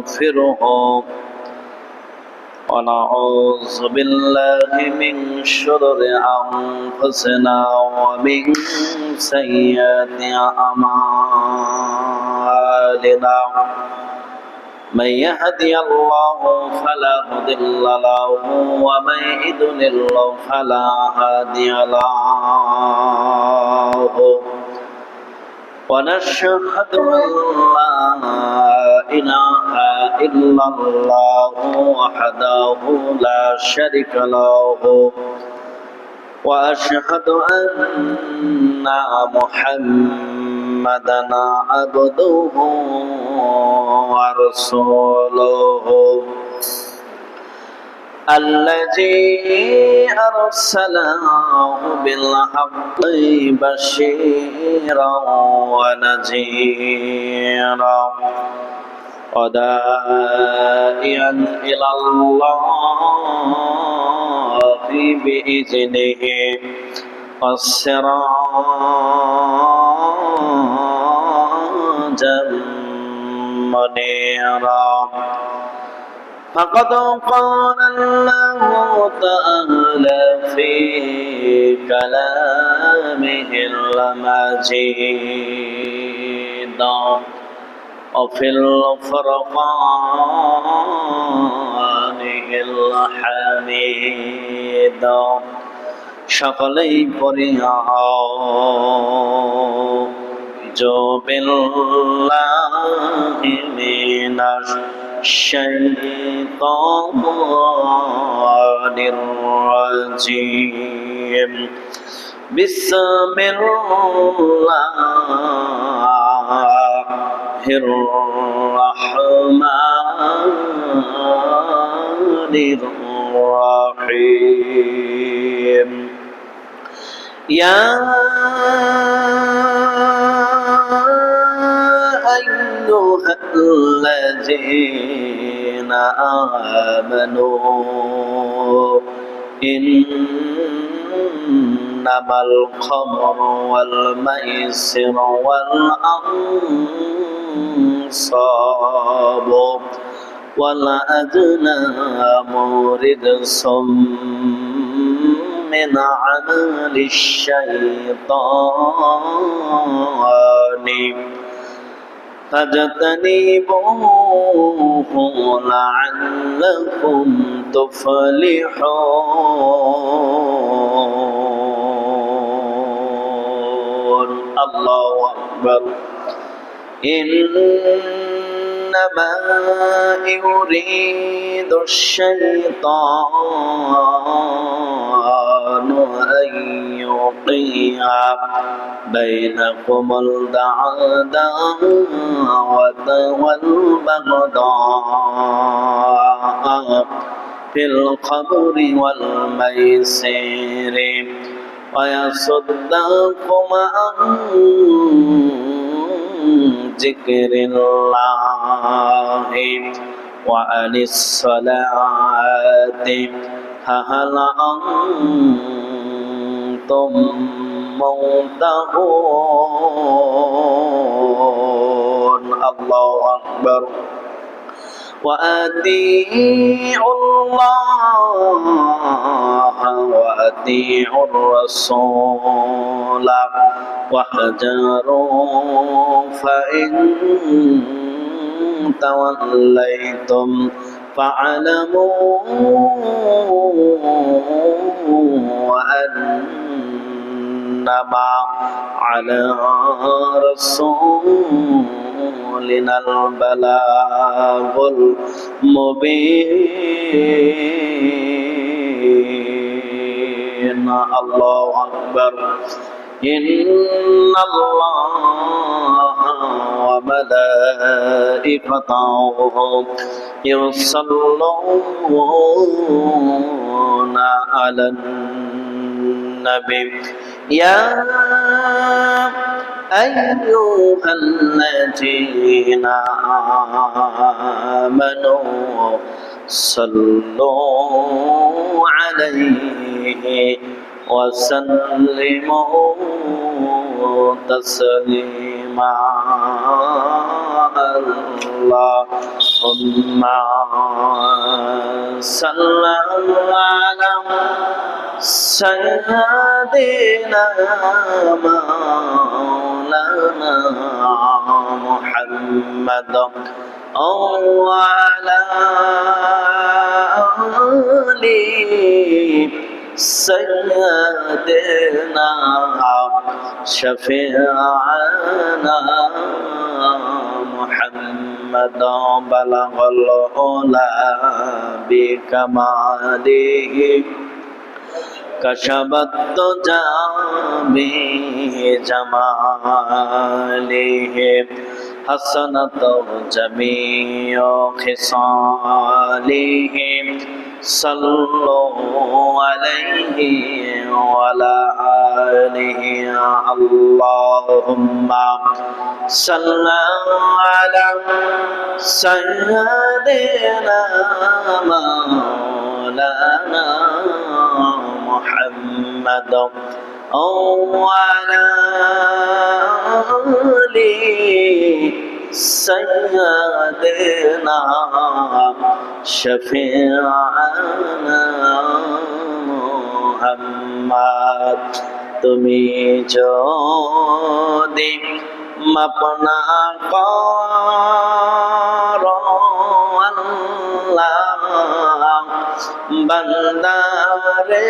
ونستغفره ونعوذ بالله من شرور أنفسنا ومن سيئات أعمالنا من يهدي الله فلا مضل له ومن يضلل فلا هادي له ونشهد أن لا إله إلا الله وحده لا شريك له وأشهد أن محمدا عبده ورسوله الذي أرسله بالحق بشيرا ونذيرا وداعيا إلى الله بإذنه وسراجا منيرا فقد قال الله تعالى في كلامه المجيد وفي الفرقان الحميد সকলেই পড়িয়া جو بالله من الشيطان الرجيم بسم الله الرحمن الرحيم يا أيها الذين آمنوا إنما الخمر والميسر والأنصاب والأزلام رجس من عمل الشيطان فاجتنبوه لعلكم تفلحون الله أكبر إنما يريد الشيطان أن يوقع بينكم العداوة والبغضاء في الخمر والميسر ويصدكم عن ذكر الله وعن الصلاة فهل أنتم منتهون الله أكبر وأطيعوا الله وأطيعوا الرسول واحذروا فإن توليتم فاعلموا أنما على رسولنا البلاغ المبين الله أكبر إن الله وملائكته يصلون على النبي يا أيها الذين آمنوا صلوا عليه وسلموا تسليما اللهم صل على سيدنا مولانا محمد وعلى آل سيدنا شفيعنا محمد بلغ العلا بكماله كشف الدجى بجماله حسنت جميع خصاله صلوا عليه وعلى آله اللهم صل على سيدنا مولانا محمد وعلى آل سيدنا شفيعنا محمد তুমি যদি মাপ না করো আল্লাহ বান্দারে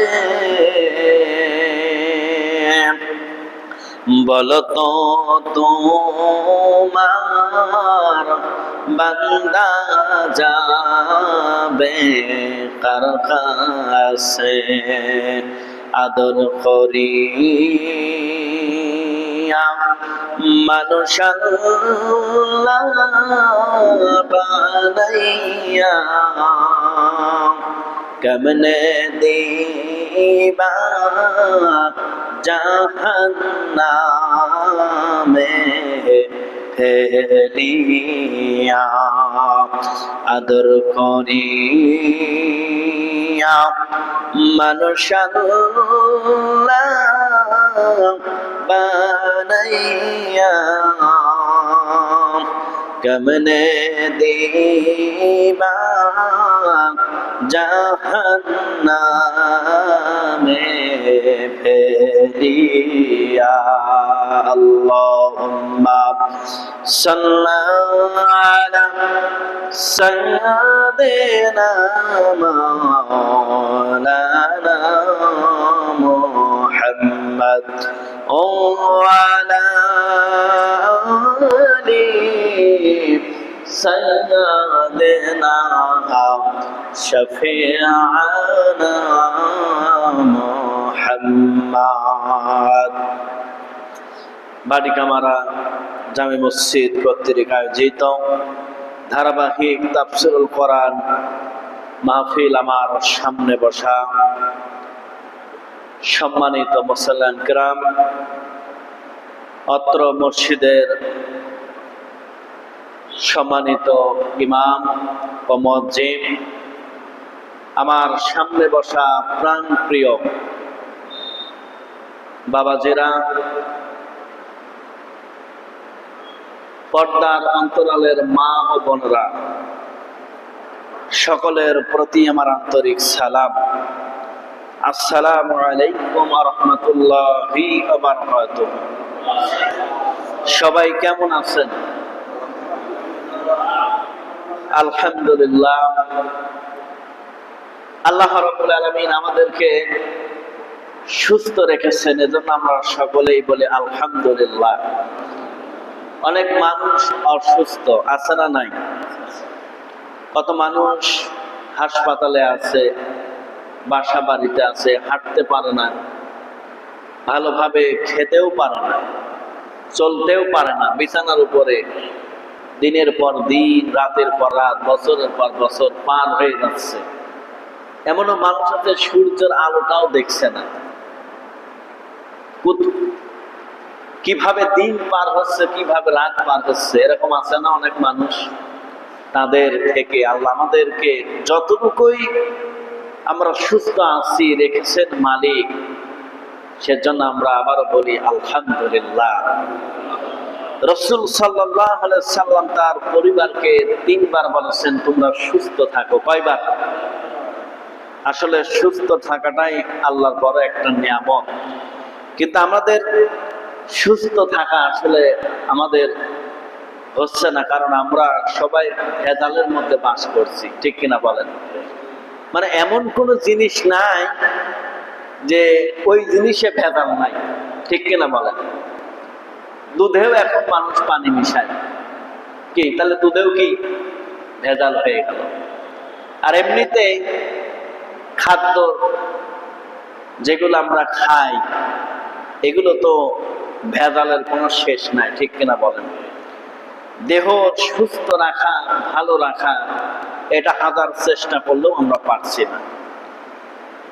বলতো তোমার বান্দা যাবে কার কাছে আদর করিয়া মানুষ আল্লাহ বানাইয়া কেমনে দিবা জাহান্নামে ফেলিয়া আদর করিয়া মানুষ আল্লাহ বানাইয়া কেমনে দিবা জাহান্নামে ফেলিয়া আল্লাহুম্মা সাল্লি আলা সাইয়্যিদিনা মাওলানা মুহাম্মদ ওয়া আলা আলি سيدنا شفيعنا محمد বাড়িকামারা জামে মসজিদ কর্তৃক আয়োজিত ধারাবাহিক তাফসীরুল কোরআন মাহফিল আমার সামনে বসা সম্মানিত মুসল্লিয়ান কিরাম, অত্র মসজিদের সম্মানিত ইমাম ও মুয়াজ্জিন, আমার সামনে বসা প্রাণ প্রিয় বাবাজিরা, পর্দার অন্তরালের মা ও বোনরা, সকলের প্রতি আমার আন্তরিক সালাম। আসসালামু আলাইকুম ওয়া রাহমাতুল্লাহি ওয়া বারাকাতুহু। সবাই কেমন আছেন? আলহামদুলিল্লাহ। আল্লাহ রাব্বুল আলামিন আমাদেরকে সুস্থ রেখেছেন, এজন্য আমরা সকলেই বলি আলহামদুলিল্লাহ। অনেক মানুষ অসুস্থ আছে না নাই? কত মানুষ হাসপাতালে আছে, বাসা বাড়িতে আছে, হাঁটতে পারে না, ভালোভাবে খেতেও পারে না, চলতেও পারে না, বিছানার উপরে দিনের পর দিন, রাতের পর রাত, বছরের পর বছর পার হয়ে যাচ্ছে। এমনও মানুষ আছে সূর্যের আলোটাও দেখছে না। কিভাবে দিন পার হচ্ছে, কিভাবে রাত পার হচ্ছে, এরকম আছে না অনেক মানুষ? তাদের থেকে আল্লাহ আমাদেরকে যতটুকুই আমরা সুস্থ আছি রেখেছেন মালিক, সেজন্য আমরা আবারও বলি আলহামদুলিল্লাহ। রাসূল সাল্লাল্লাহু আলাইহি সাল্লাম তার পরিবারকে 3 বার বলেছেন তোমরা সুস্থ থাকো। কয়বার? আসলে সুস্থ থাকাটাই আল্লাহর বড় একটা নিয়ামত, কিন্তু আমাদের সুস্থ থাকা আসলে আমাদের হচ্ছে না, কারণ আমরা সবাই ভেজালের মধ্যে বাস করছি, ঠিক কিনা বলেন? মানে এমন কোন জিনিস নাই যে ওই জিনিসে ভেজাল নাই, ঠিক কিনা বলেন? দুধেও এখন মানুষ পানি মিশায়, কি তাহলে দুধেও কি ভেজাল হয়ে গেল? আর এমনিতে খাদ্য যেগুলো আমরা খাই এগুলো তো ভেজালের কোনো শেষ নাই, ঠিক কিনা বলেন? দেহ সুস্থ রাখা, ভালো রাখা, এটা হাজার চেষ্টা করলেও আমরা পারছি না।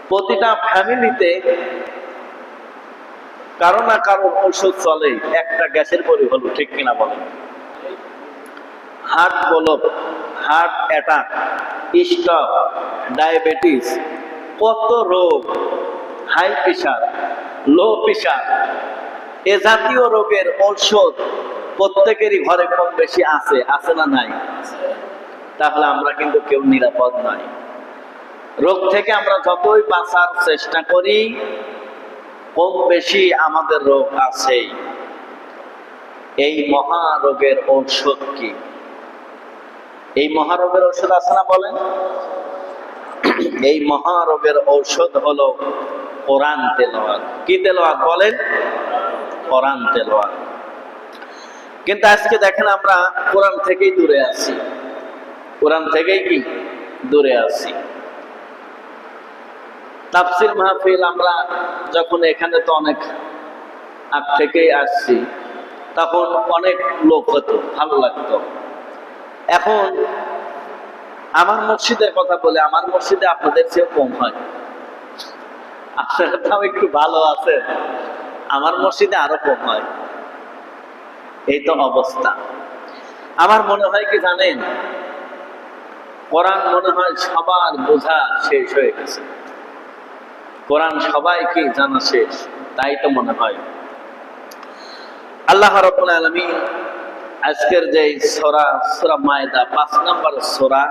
প্রতিটা ফ্যামিলিতে কারো না কারো ঔষধ চলে, একটা গ্যাসের বড়ি হলো, ঠিক কিনা বলেন? Heart block, heart attack, stroke, diabetes, কত রোগ, হাই প্রেশার, লো প্রেশার, এ জাতীয় রোগের ঔষধ প্রত্যেকেরই ঘরে কম বেশি আছে, আছে না নাই? তাহলে আমরা কিন্তু কেউ নিরাপদ নয়। রোগ থেকে আমরা যতই বাঁচার চেষ্টা করি, কম বেশি আমাদের রোগ আছেই। এই মহারোগের ঔষধ কি? এই মহারোগের ঔষধ আছে না বলেন? এই মহারোগের ঔষধ হলো কোরআন তেলাওয়াত। কি তেলাওয়াত বলেন? কোরআন তেলাওয়াত। কিন্তু আজকে দেখেন আমরা কোরআন থেকেই দূরে আছি, কোরআন থেকেই কি দূরে আছি। তাফসীর মাহফিল আমরা যখন এখানে তো অনেক আগ থেকেই আসছি, তখন অনেক লোক হতো, ভালো লাগতো। এখন আমার মসজিদের কথা বলে, আমার মসজিদে আপনাদের চেয়ে কম হয়। আপনারা তাও একটু ভালো আছে, আমার মসজিদে আরো কম হয়। এই তো অবস্থা। আমার মনে হয় কি জানেন, কোরআন মনে হয় সবার বোঝা শেষ হয়ে গেছে, কোরআন সবাই কি জানা শেষ, তাই তো মনে হয়। আল্লাহ রাব্বুল আলামিন আজকের যে সূরা, সূরা মায়দা 5 নম্বর সূরা,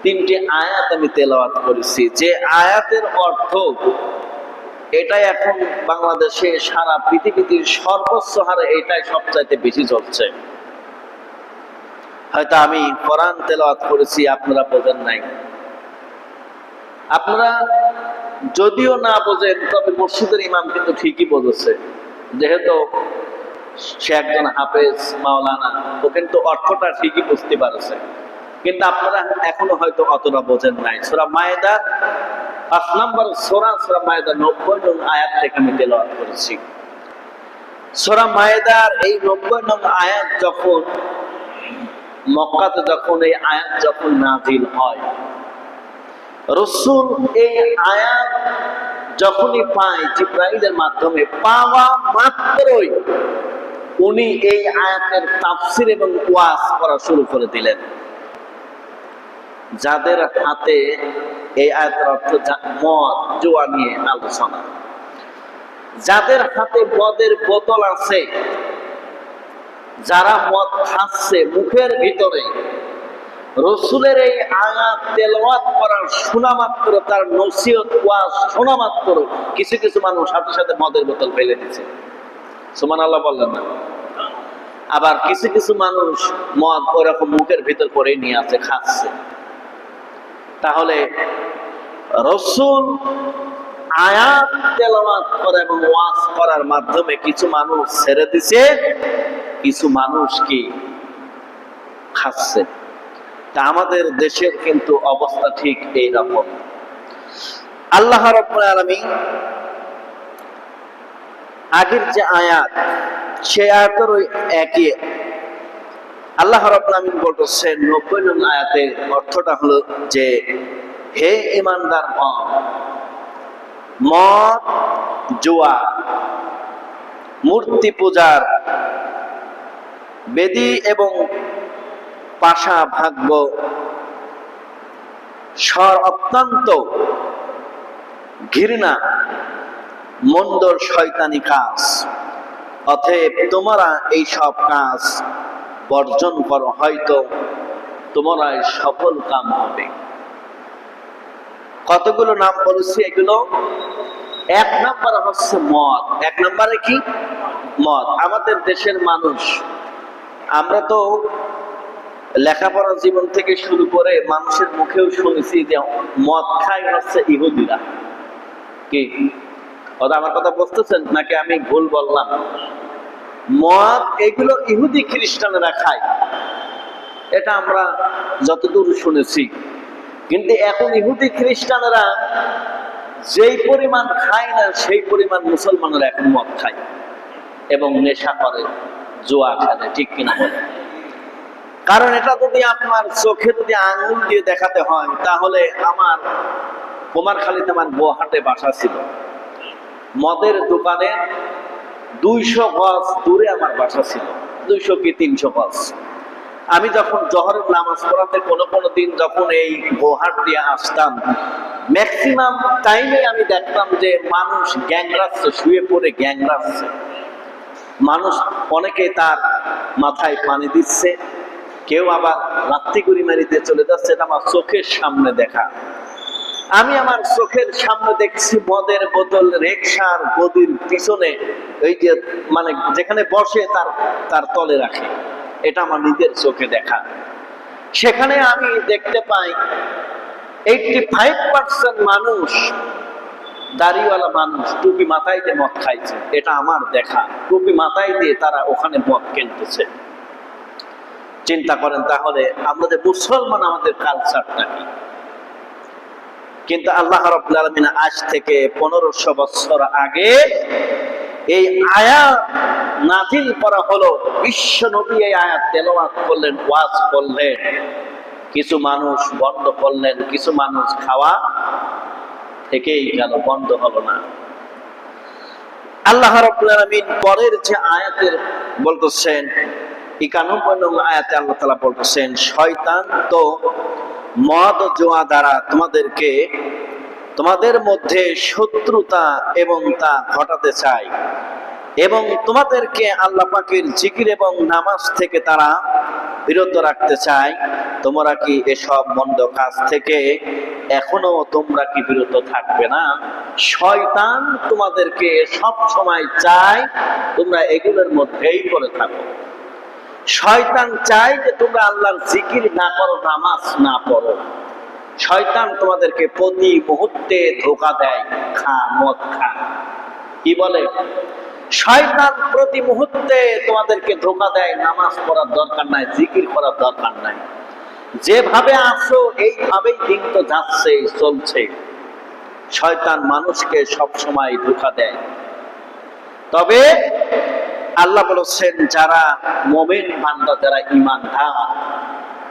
3টি আয়াত আমি তেলাওয়াত করেছি। যে আয়াতের অর্থ এটাই এখন বাংলাদেশে, সারা পৃথিবীতে সর্বোচ্চ হারে এটাই সবচাইতে বেশি চলছে। হয়তো আমি কোরআন তেলাওয়াত করেছি, আপনারা বোঝেন নাই। আপনারা যদিও না বোঝেন, তবে মসজিদের ইমাম কিন্তু ঠিকই বুঝেছে, যেহেতু সে একজন হাফেজ মাওলানা, ও কিন্তু অর্থটা ঠিকই বুঝতে পারছে। কিন্তু আপনারা এখনো হয়তো অতটা বোঝেন নাই। সূরা মায়দা 5 নম্বর সূরা, সূরা মায়দা 90 নং আয়াত থেকে আমি তেলাওয়াত করেছি। সূরা মায়দার এই 90 নং আয়াত যখন মক্কাতে, যখন এই আয়াত যখন নাজিল হয়, রাসূল এই আয়াত যখনই পায় জিবরাইলের মাধ্যমে, পাওয়া মাত্রই উনি এই আয়াতের তাফসীর এবং ওয়াজ করা শুরু করে দিলেন। যাদের হাতে এই আয়াতের অর্থ মদ, জুয়া নিয়ে আলোচনা, যাদের হাতে মদের বোতল আছে, যারা মদ খাচ্ছে মুখের ভিতরে, রাসূলের এই আয়াত তেলাওয়াত করার শোনা মাত্র, তার নসিহত ওয়াজ শোনা মাত্র কিছু কিছু মানুষ সাথে সাথে মদের বোতল ফেলে দিচ্ছে। সুবহানাল্লাহ বললেন না? আবার কিছু কিছু মানুষ মদ ওরকম মুখের ভিতর করে নিয়ে আছে, খাচ্ছে। তাহলে রাসূল আয়াত তেলাওয়াত করা এবং ওয়াজ করার মাধ্যমে কিছু মানুষ ছেড়ে দিছে, কিছু মানুষ কি খাচ্ছে। তা আমাদের দেশের কিন্তু অবস্থা ঠিক এই রকম। আল্লাহ রাব্বুল আলামিন আগের যে আয়াত, সেই আয়াতের ওই একই আল্লাহ রাব্বুল আলামিন বলতেছেন 90 নং আয়াতের অর্থটা হলো যে, হে ঈমানদার গণ, মদ, জুয়া, মূর্তি পূজার, বেদী এবং পাশা ভাগ্য অত্যন্ত ঘৃণা, মন্দ শয়তানি কাজ। অতএব তোমরা এই সব কাজ বর্জন করো, হয়তো তোমরা সফল কাম হবে। কতগুলো নাম বলেছি এগুলো? এক নাম্বার হচ্ছে মদ। এক নাম্বারে কি? মদ। আমাদের দেশের মানুষ, আমরা তো লেখাপড়া জীবন থেকে শুরু করে মানুষের মুখেও শুনেছি যে মদ খায় হচ্ছে ইহুদিরা। কি কথা, আমার কথা বুঝতেছেন নাকি আমি ভুল বললাম? মদ এগুলো ইহুদি খ্রিস্টানরা খায়, এটা আমরা যতদূর শুনেছি। কিন্তু এখন ইহুদি খ্রিস্টানরা যেই পরিমাণ খায় না, সেই পরিমাণ মুসলমানরা এখন মদ খায় এবং নেশা করে, জুয়া খেলে। ঠিক কিনা বলে? কারণ এটা যদি আপনার চোখে যদি আঙুল দিয়ে দেখাতে হয়, তাহলে আমার কুমারখালীতে আমার গোহাটে বাসা ছিল, মদের দোকানে 200 গজ দূরে আমার বাসা ছিল, 200 কি 300 গজ। আমি যখন জোহরের নামাজ পড়াতে কোনো দিন যখন এই গোহাট দিয়ে আসতাম, ম্যাক্সিমাম টাইমে আমি দেখতাম যে মানুষ গ্যাংরাচ্ছে, শুয়ে পড়ে গ্যাংরাচ্ছে মানুষ। অনেকে তার মাথায় পানি দিচ্ছে, কেউ আবার রাত্রি গুড়িমারি দিয়ে চলে যাচ্ছে। এটা আমার চোখের সামনে দেখা। আমি আমার চোখের সামনে দেখছি মদের বোতল রিকশার গদির পিছনে, এই যে মানে যেখানে বসে তার তলে রাখে। এটা আমার নিজের চোখে দেখা। সেখানে আমি দেখতে পাই 85% মানুষ, দাড়িওয়ালা মানুষ, টুপি মাথায় দিয়ে মদ খাইছে। এটা আমার দেখা। টুপি মাথায় দিয়ে তারা ওখানে মদ কিনতেছে। চিন্তা করেন তাহলে আমাদের মুসলমান, আমাদের কালচারটা কি? কিন্তু আল্লাহ রাব্বুল আলামিন আজ থেকে 1500 বছর আগে এই আয়াত নাযিল করা হলো। বিশ্ব নবী এই আয়াত তেলাওয়াত করলেন, ওয়াজ করলেন, কিছু মানুষ বন্ধ করলেন, কিছু মানুষ খাওয়া থেকেই গেল, বন্ধ হলো না। আল্লাহ রাব্বুল আলামিন পরের যে আয়াতের বলতেছেন, 91 নং আয়াতে আল্লাহ তাআলা বলতেছেন, শয়তান তো মদ জুয়া দ্বারা তোমাদের মধ্যে শত্রুতা এবং তা ঘটাতে চায় এবং তোমাদেরকে আল্লাহ পাকের জিকির এবং নামাজ থেকে তারা বিরত রাখতে চায়। তোমরা কি এসব মন্দ কাজ থেকে এখনো তোমরা কি বিরত থাকবে না? শয়তান তোমাদেরকে সব সময় চায় তোমরা এগুলোর মধ্যেই পড়ে থাকো। শয়তান চায় যে তোমরা আল্লাহর জিকির না করো, নামাজ না পড়ো। শয়তান তোমাদেরকে প্রতি মুহূর্তে ধোঁকা দেয়, খা মদ খা। কি বলে? শয়তান প্রতি মুহূর্তে তোমাদেরকে ধোঁকা দেয়, নামাজ পড়ার দরকার নাই, জিকির করার দরকার নাই। যেভাবে আসো এইভাবেই দিন তো যাচ্ছে, চলছে। শয়তান মানুষকে সব সময় ধোঁকা দেয়। তবে আল্লাহ বলেছেন, যারা মুমিন বান্দা, যারা ঈমানদার,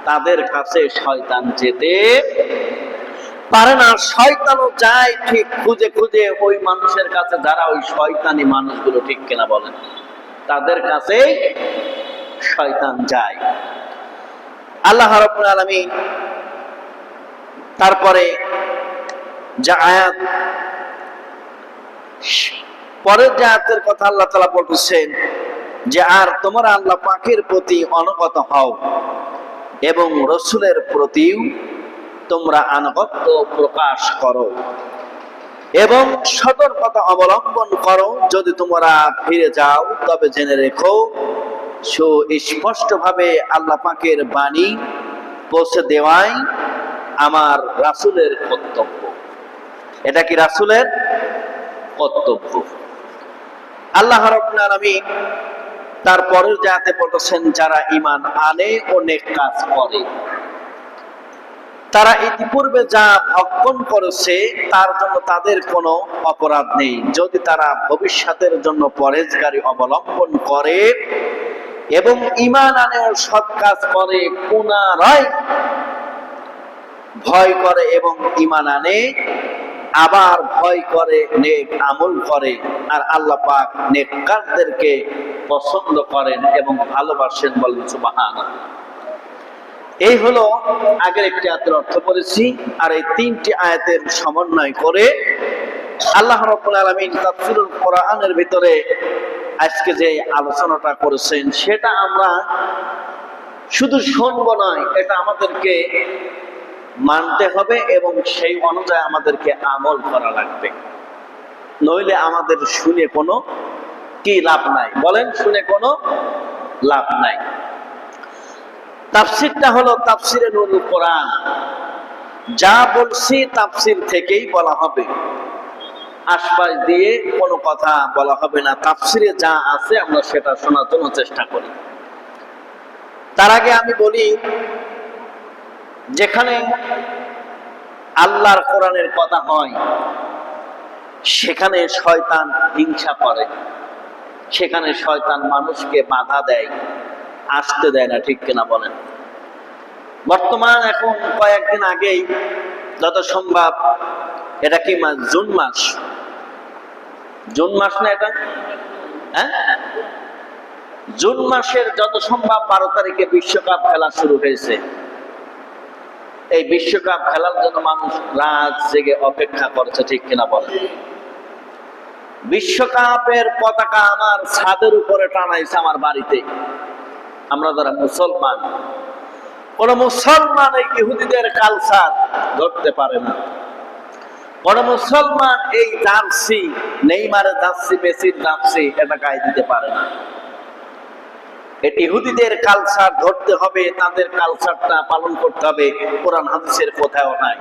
তাদের কাছে শয়তান যেতে পারে না। শয়তানও যায় ঠিক খুঁজে খুঁজে ওই মানুষের কাছে, যারা ওই শয়তানি মানুষগুলো। ঠিক কিনা বলেন? তাদের কাছেই শয়তান যায়। আল্লাহ রাব্বুল আলামিন তারপরে যে আয়াত, পরের যে আয়াতের কথা আল্লাহ তাআলা বলতেছেন যে, আর তোমরা আল্লাহ পাকের প্রতি অনুগত হও এবং রাসূলের প্রতিও তোমরা আনুগত্য প্রকাশ করো এবং সতর্কতা অবলম্বন করো। যদি তোমরা ফিরে যাও তবে জেনে রেখো, সুস্পষ্টভাবে আল্লাহ পাকের বাণী পৌঁছে দেওয়াই আমার রাসূলের কর্তব্য। এটা কি রাসূলের কর্তব্য? আল্লাহ রাব্বুল আলামিন তারপরের যে আয়াতে বলেছেন, যারা ঈমান আনে ও নেক কাজ করে, তারা ইতিপূর্বে যা ভক্ষণ করেছে তার জন্য তাদের কোনো অপরাধ নেই। যদি তারা ভবিষ্যতের জন্য পরহেজগারি অবলম্বন করে এবং ঈমান আনে ও সৎ কাজ করে, পুনরায় ভয় করে এবং ঈমান আনে, আবার ভয় করে, নেক আমল করে, আর আল্লাহ পাক নেককারদেরকে পছন্দ করেন এবং ভালোবাসেন। বলেন সুবহানাল্লাহ। এই হলো আগের একটি আয়াতের অর্থ পড়েছি, আর এই তিনটি আয়াতের সমন্বয় করে আল্লাহ রাব্বুল আলামিন তাফসীরুল কোরআনের ভিতরে আজকে যে আলোচনাটা করেছেন সেটা আমরা শুধু শুনবো নয়, এটা আমাদেরকে মানতে হবে এবং সেই অনুযায়ী আমাদেরকে আমল করা লাগবে। নইলে আমাদের শুনে কোনো কি লাভ নাই? বলেন, শুনে কোনো লাভ নাই। তাফসিরটা হলো তাফসিরে নুরুল কোরআন। যা বলছি তাফসির থেকেই বলা হবে, আশপাশ দিয়ে কোনো কথা বলা হবে না। তাফসিরে যা আছে আমরা সেটা শোনার জন্য চেষ্টা করি। তার আগে আমি বলি, যেখানে আল্লাহর কোরআনের কথা হয় সেখানে শয়তান হিংসা করে, সেখানে শয়তান মানুষকে বাধা দেয়, আসতে দেয় না। ঠিক কিনা বলেন? বর্তমান এখন কয়েকদিন আগেই যত সম্ভব, এটা কি মাস? জুন মাস। জুন মাস না এটা? হ্যাঁ, জুন মাসের যত সম্ভব 12 তারিখে বিশ্বকাপ খেলা শুরু হয়েছে। এই বিশ্বকাপ খেলার জন্য মানুষ রাত জেগে অপেক্ষা করছে। ঠিক কিনা বলেন? বিশ্বকাপের পতাকা আমার ছাদের উপরে টানাইছে আমার বাড়িতে। আমরা যারা মুসলমান, কোন মুসলমান এই ইহুদিদের কালচার ধরতে পারে না। কোন মুসলমান এই জার্সি, নেইমারের জার্সি, মেসির জার্সি এটা গায়ে দিতে পারে না। এটি ইহুদিদের কালচার ধরতে হবে, তাদের কালচারটা পালন করতে হবে। কোরআন হাদিসের কোথাও নাই।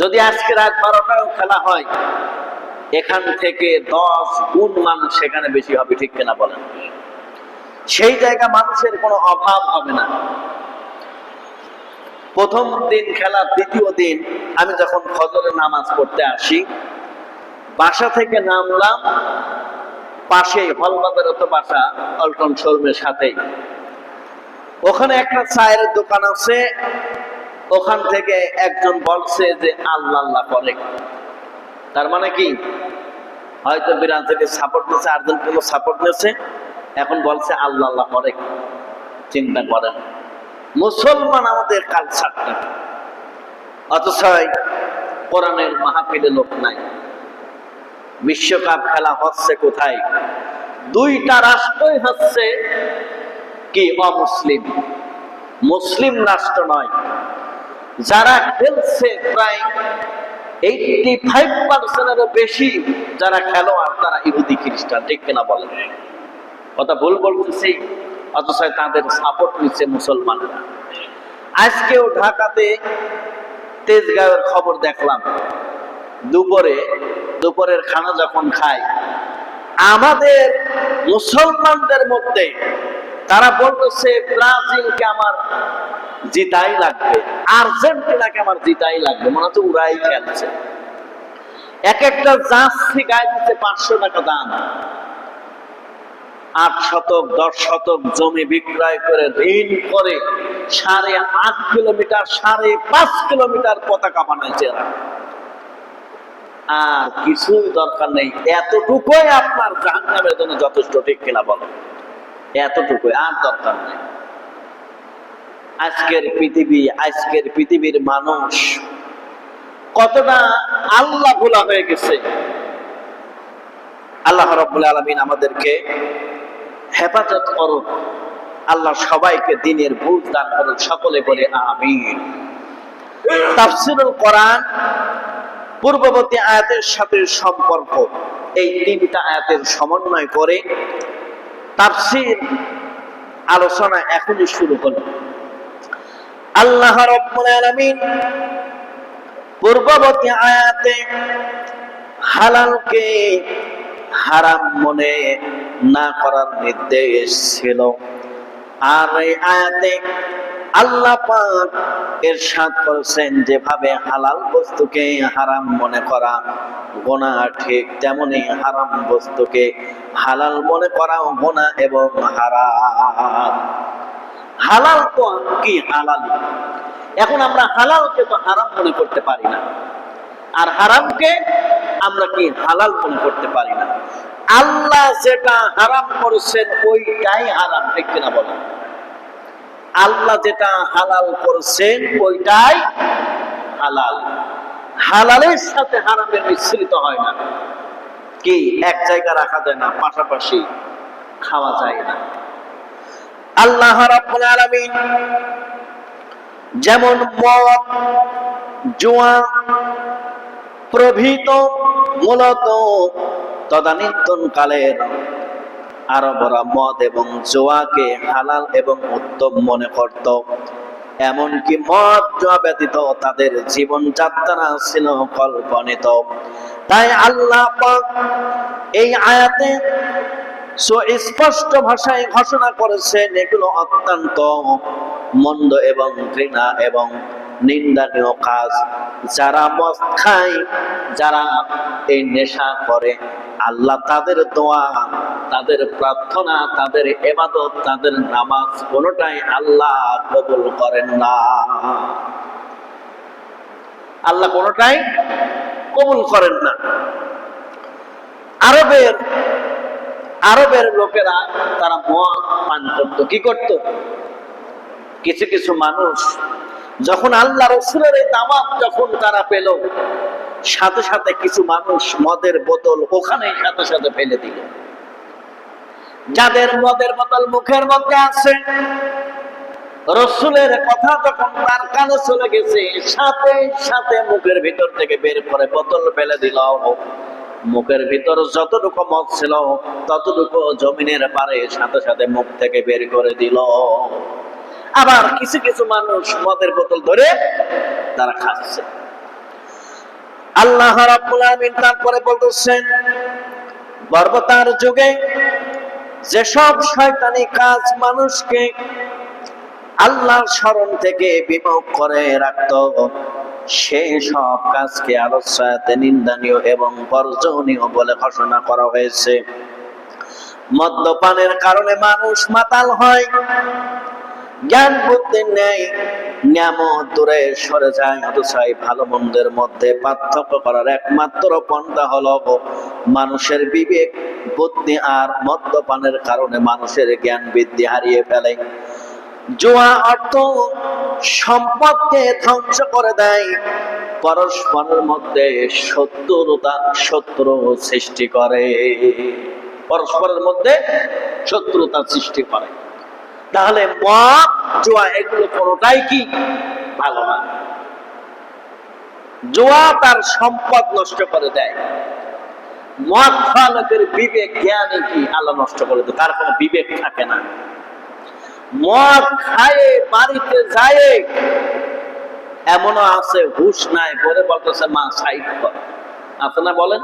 যদি আজকে রাত 12টায় খেলা হয়, এখান থেকে 10 গুণ মানুষ সেখানে বেশি হবে। ঠিক কিনা বলেন? সেই জায়গা মানুষের কোনো অভাব হবে না। প্রথম দিন খেলা, দ্বিতীয় দিন আমি যখন ফজরের নামাজ পড়তে আসি, বাসা থেকে নামলাম, পাশে হলবাজার তো বাসা, পল্টন শোরুমের সাথেই। ওখানে একটা চায়ের দোকান আছে। ওখান থেকে একজন বলছে যে আল্লাহ আল্লাহ করে। তার মানে কি? হয়তো ব্রাজিলের সাপোর্ট নিয়েছে, আর্জেন্টিনার সাপোর্ট নিয়েছে, এখন বলছে আল্লাহ আল্লাহ করে। চিন্তা করেন, মুসলমান আমাদের কালচারটা, অথচ কোরআনের মাহফিলে লোক নাই। বিশ্বকাপ খেলা হচ্ছে কোথায়? 2টা রাষ্ট্রই হচ্ছে কি অমুসলিম, মুসলিম রাষ্ট্র নয়। যারা খেলছে প্রায় 85%-এরও বেশি যারা খেলোয়াড়, তারা ইহুদি খ্রিস্টান। ঠিক কিনা বলেন? কথা ভুল বলতেছি? অথচ তাদের সাপোর্ট নিচ্ছে মুসলমানরা। আজকেও ঢাকাতে তেজগাঁওয়ের খবর দেখলাম, দুপুরের খানা যখন খাই, আমাদের মুসলমানদের মধ্যে তারা বলতেছে ব্রাজিলকে আমার জিতাই লাগবে, আর্জেন্টিনাকে আমার জিতাই লাগবে। মনে হচ্ছে ওরাই খেলছে। এক একটা জার্সি গায়ে দিচ্ছে 500 টাকা দাম। 8 শতক 10 শতক জমি বিক্রয় করে, ঋণ করে 8.5 কিলোমিটার 5.5 কিলোমিটার পতাকা বানাইছে এরা। আর কিছুই দরকার নেই, এতটুকুই আপনার জাহান্নামের জন্য যথেষ্ট। ঠিক কিনা বলো? এতটুকুই, আর দরকার নেই। আজকের পৃথিবীর মানুষ কতটা আল্লাহ ভোলা হয়ে গেছে। আল্লাহ রাব্বুল আলামিন আমাদেরকে হেফাজত করুন। আল্লাহ সবাইকে দ্বীনের বুঝ দান করুন। সকলে বলে আমিন। তাফসীরুল কোরআন পূর্ববর্তী আয়াতের সাথে সম্পর্ক, এই 3টা আয়াতের সমন্বয় করে তাফসীর আলোচনা এখনই শুরু হলো। আল্লাহ রাব্বুল আলামিন পূর্ববর্তী আয়াতে হালালকে হারাম মনে না করার নির্দেশ ছিল, আর এই আয়াতে আল্লাহ পাক ইরশাদ করেছেন যেভাবে হালাল বস্তুকে হারাম মনে করা গুনাহ, ঠিক তেমনি হারাম বস্তুকে হালাল মনে করাও গুনাহ এবং হারাম। হালাল তো কি হালাল, এখন আমরা হালালকে তো হারাম মনে করতে পারি না, আর হারামকে আমরা কি হালাল মনে করতে পারি না। আল্লাহ যেটা হারাম করেছেন ওইটাই হারাম। ঠিক কিনা বলেন? আল্লাহ যেটা হালাল করেছেন ওইটাই হালাল। হালালের সাথে হারামের মিশ্রিত হয় না। কি এক জায়গা রাখা যায় না, পাশাপাশি খাওয়া যায় না। আল্লাহ রাব্বুল আলামিন যেমন মদ, জুয়া প্রভৃত মূলত তদানীন্তন কালের আরবরা মদ এবং জুয়াকে হালাল এবং উত্তম মনে করত। এমনকি মদ জুয়া ব্যতীত তাদের জীবনযাত্রা ছিল কল্পনিত। তাই আল্লাহ পাক এই আয়াতে সুস্পষ্ট ভাষায় ঘোষণা করেছেন এগুলো অত্যন্ত মন্দ এবং ঘৃণা এবং নিন্দনীয় কাজ। যারা মদ খায়, যারা এই নেশা করে, আল্লাহ তাদের দোয়া, তাদের প্রার্থনা, তাদের ইবাদত, তাদের নামাজ কোনোটাই আল্লাহ কবুল করেন না। আল্লাহ কোনোটাই কবুল করেন না। আরবের লোকেরা তারা মদ পান করত। কি করত? কিছু কিছু মানুষ যখন আল্লাহ রাসূলের এই দাওয়াত যখন তারা পেল, সাথে সাথে কিছু মানুষ মদের বোতল ওখানে সাথে সাথে ফেলে দিল। যাদের মদের বোতল মুখের মধ্যে আছে, রাসূলের কথা যখন তার কানে চলে গেছে, সাথে সাথে মুখের ভিতর থেকে বের করে বোতল ফেলে দিল। মুখের ভিতর যতটুকু মদ ছিল ততটুকু জমিনের পারে সাথে সাথে মুখ থেকে বের করে দিল। আবার কিছু কিছু মানুষ মদের বোতল ধরে তারা খাচ্ছে। আল্লাহ রাব্বুল আলামিন তারপরে বলতেছেন, বর্বতার যুগে যেসব শয়তানি কাজ মানুষকে আল্লাহর স্মরণ থেকে বিমুখ করে রাখত, সেই সব কাজকে আলোচ্যাতে নিন্দনীয় এবং বর্জনীয় বলে ঘোষণা করা হয়েছে। মদ্যপানের কারণে মানুষ মাতাল হয়, জ্ঞান বুদ্ধি নেই, নিয়ামত দূরে সরে যায়। অথচ ভালো মন্দের মধ্যে পার্থক্য করার একমাত্র পন্থা হলো মানুষের বিবেক বুদ্ধি, আর মদ্যপানের কারণে মানুষের জ্ঞান বৃদ্ধি হারিয়ে ফেলে। জুয়া অর্থ সম্পদকে ধ্বংস করে দেয়, পরস্পরের মধ্যে শত্রু সৃষ্টি করে, পরস্পরের মধ্যে শত্রুতা সৃষ্টি করে। তাহলে মদ জুয়া এগুলো কোনোটাই কি ভালো না। জুয়া তার সম্পদ নষ্ট করে দেয়। মদ খাওয়া লোকের বিবেক জ্ঞান কি আল্লাহ নষ্ট করে দেয়, তার কোনো বিবেক থাকে না। মদ খায় বাড়িতে যায়, এমনও আছে হুশ নাই, পরে বলতেছে মা সাইড কর, আছে না বলেন?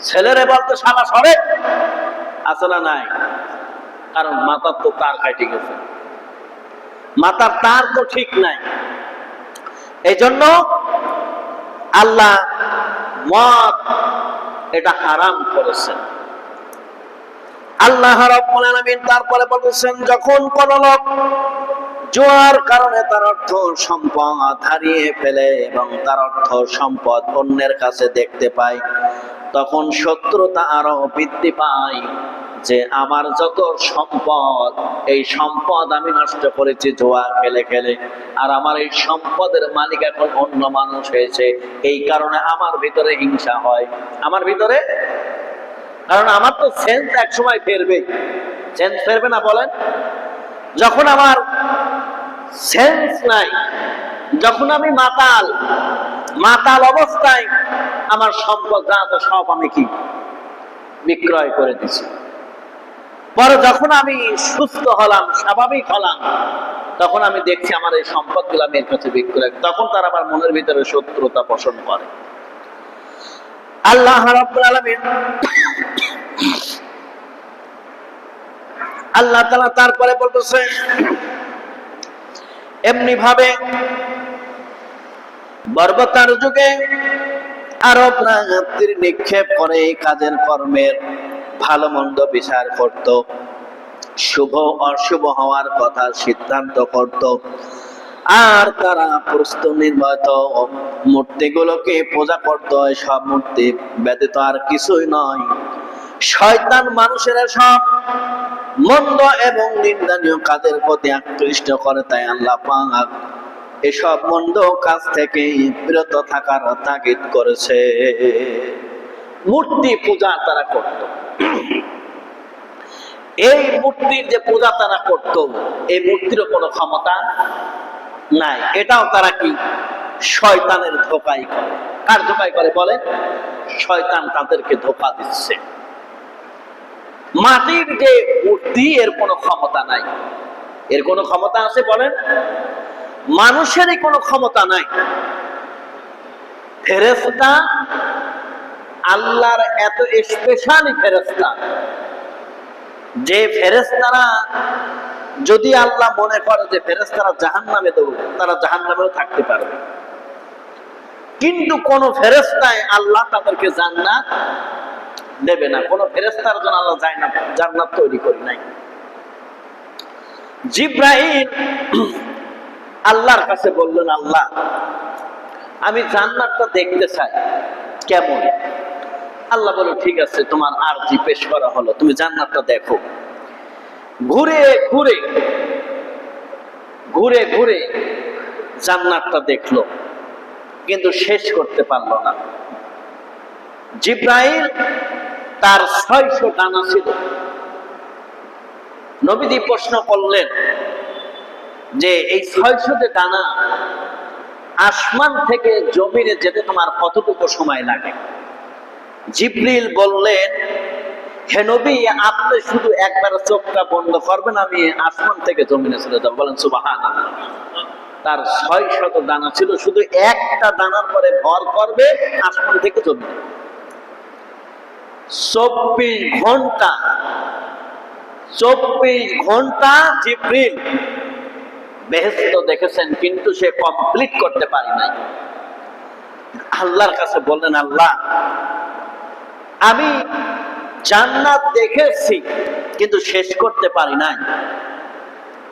ছেলেরে বলতে শালা সরে, আছে না নাই? কারণ মাথার তো তার কাটে গেছে, মাথার তার তো ঠিক নাই। এই জন্য আল্লাহ মদ এটা হারাম করেছেন। আল্লাহ রাব্বুল আলামিন তারপরে বলেছেন, যখন কোন লোক জুয়ার কারণে তার অর্থ সম্পদ হারিয়ে ফেলে এবং তার অর্থ সম্পদ অন্যের কাছে দেখতে পায়, তখন শত্রুতা আরো বৃদ্ধি পায় যে আমার যত সম্পদ, এই সম্পদ আমি নষ্ট করেছি জুয়া খেলে খেলে, আর আমার এই সম্পদের মালিক এখন অন্য মানুষ হয়েছে। এই কারণে আমার ভিতরে হিংসা হয়, আমার ভিতরে, কারণ আমার তো সেন্স এক সময় ফেরবে, সেন্স ফেরবে না বলেন? যখন আমার সেন্স নাই, যখন আমি মাতাল অবস্থায় আমার সম্পদ যা তো সব আমি কি বিক্রয় করে দিছি। পরে যখন আমি সুস্থ হলাম, স্বাভাবিক হলাম, তখন আমি দেখছি আমার এই সম্পদগুলো আমি এর কাছে বিক্রয়, তখন তার আবার মনের ভিতরে শত্রুতা পোষণ করে। আল্লাহ রাব্বুল আলামিন আল্লাহ তাআলা তারপরে বলতেছে, এমনি ভাবে বর্বরতার যুগে আরবরা তীর নিক্ষেপ করে এই কাজের কর্মের ভালো মন্দ বিচার করত, শুভ অশুভ হওয়ার কথা সিদ্ধান্ত করত, আর তারা প্রস্তুত নির্মিত মূর্তিগুলোকে পূজা করত। সব মূর্তি ব্যতীত আর কিছুই নয়। শয়তান মানুষের সব মন্দ এবং নিন্দনীয় কাজের প্রতি আকৃষ্ট করে। তাই আল্লাহ পাক এসব মন্দ কাজ থেকে বিরত থাকার তাগিদ করেছে। মূর্তি পূজা তারা করত। এই মূর্তির যে পূজা তারা করত, এই মূর্তিরও কোনো ক্ষমতা নাই। এটাও তারা কি শয়তানের ধোঁকাই করে। কার ধোঁকাই করে বলে? শয়তান তাদেরকে ধোঁকা দিচ্ছে। মাটির যে মূর্তি, এর কোনো ক্ষমতা নাই। এর কোনো ক্ষমতা আছে বলেন? মানুষেরই কোনো ক্ষমতা নাই। ফেরেশতা আল্লাহর এত স্পেশালি ফেরেশতা, যে ফেরেশতারা যদি আল্লাহ মনে করে যে ফেরেশতারা জাহান্নামে দেব, তারা জাহান্নামেও থাকতে পারবে। কিন্তু কোন ফেরেশতায় আল্লাহ তাদেরকে জান্নাত দেবে না। কোন ফেরেশতার জন্য আল্লাহ জান্নাত তৈরি করি নাই। জিব্রাইল আল্লাহর কাছে বললেন, আল্লাহ আমি জান্নাতটা দেখতে চাই, কেমন? আল্লাহ বলে, ঠিক আছে, তোমার আরজি পেশ করা হলো, তুমি জান্নাতটা দেখো। ঘুরে ঘুরে ঘুরে ঘুরে জান্নাতটা দেখলো, কিন্তু শেষ করতে পারলো না। জিব্রাইল তার 600 ডানা ছিল। নবীজি প্রশ্ন করলেন যে এই 600 যে ডানা, আসমান থেকে জমিনে যেতে তোমার কতটুকু সময় লাগে? জিব্রিল বললেন, হে নবী, আপনি শুধু একবার চোখটা বন্ধ করবেন, আমি আসমান থেকে জমিনে চলে যাবো। বলেন সুবহানাল্লাহ। তার 600 দানা ছিল, শুধু একটা দানার পরে ভর করবে আসমান থেকে জমিনে। 24 ঘন্টা জিব্রিল বেহেশত দেখেছেন, কিন্তু সে কমপ্লিট করতে পারি নাই। আল্লাহর কাছে বললেন, আল্লাহ আমি জান্নাত দেখেছি কিন্তু শেষ করতে পারি নাই,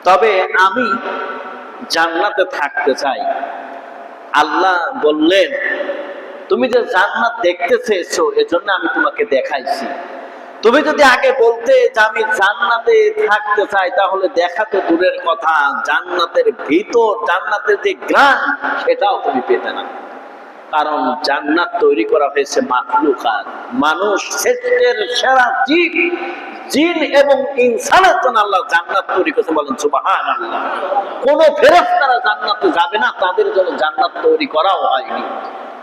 তবে আমি জান্নাতে থাকতে চাই। আল্লাহ বললেন, তুমি যে জান্নাত দেখতে চেয়েছো, এজন্য আমি তোমাকে দেখাইছি। তুমি যদি আগে বলতে যে আমি জান্নাতে থাকতে চাই, তাহলে দেখা তো দূরের কথা, জান্নাতের ভিতর, জান্নাতের যে গ্রাম, সেটাও তুমি পেতে না। কারণ জান্নাত তৈরি করা হয়েছে মাখলুকাত, মানুষ শ্রেষ্ঠের সেরা জীব, জিন এবং ইনসানের জন্য আল্লাহ জান্নাত তৈরি করেছে। বলেন সুবহানাল্লাহ। কোন ফেরেশতারা জান্নাতে যাবে না, তাদের জন্য জান্নাত তৈরি করাও হয়নি।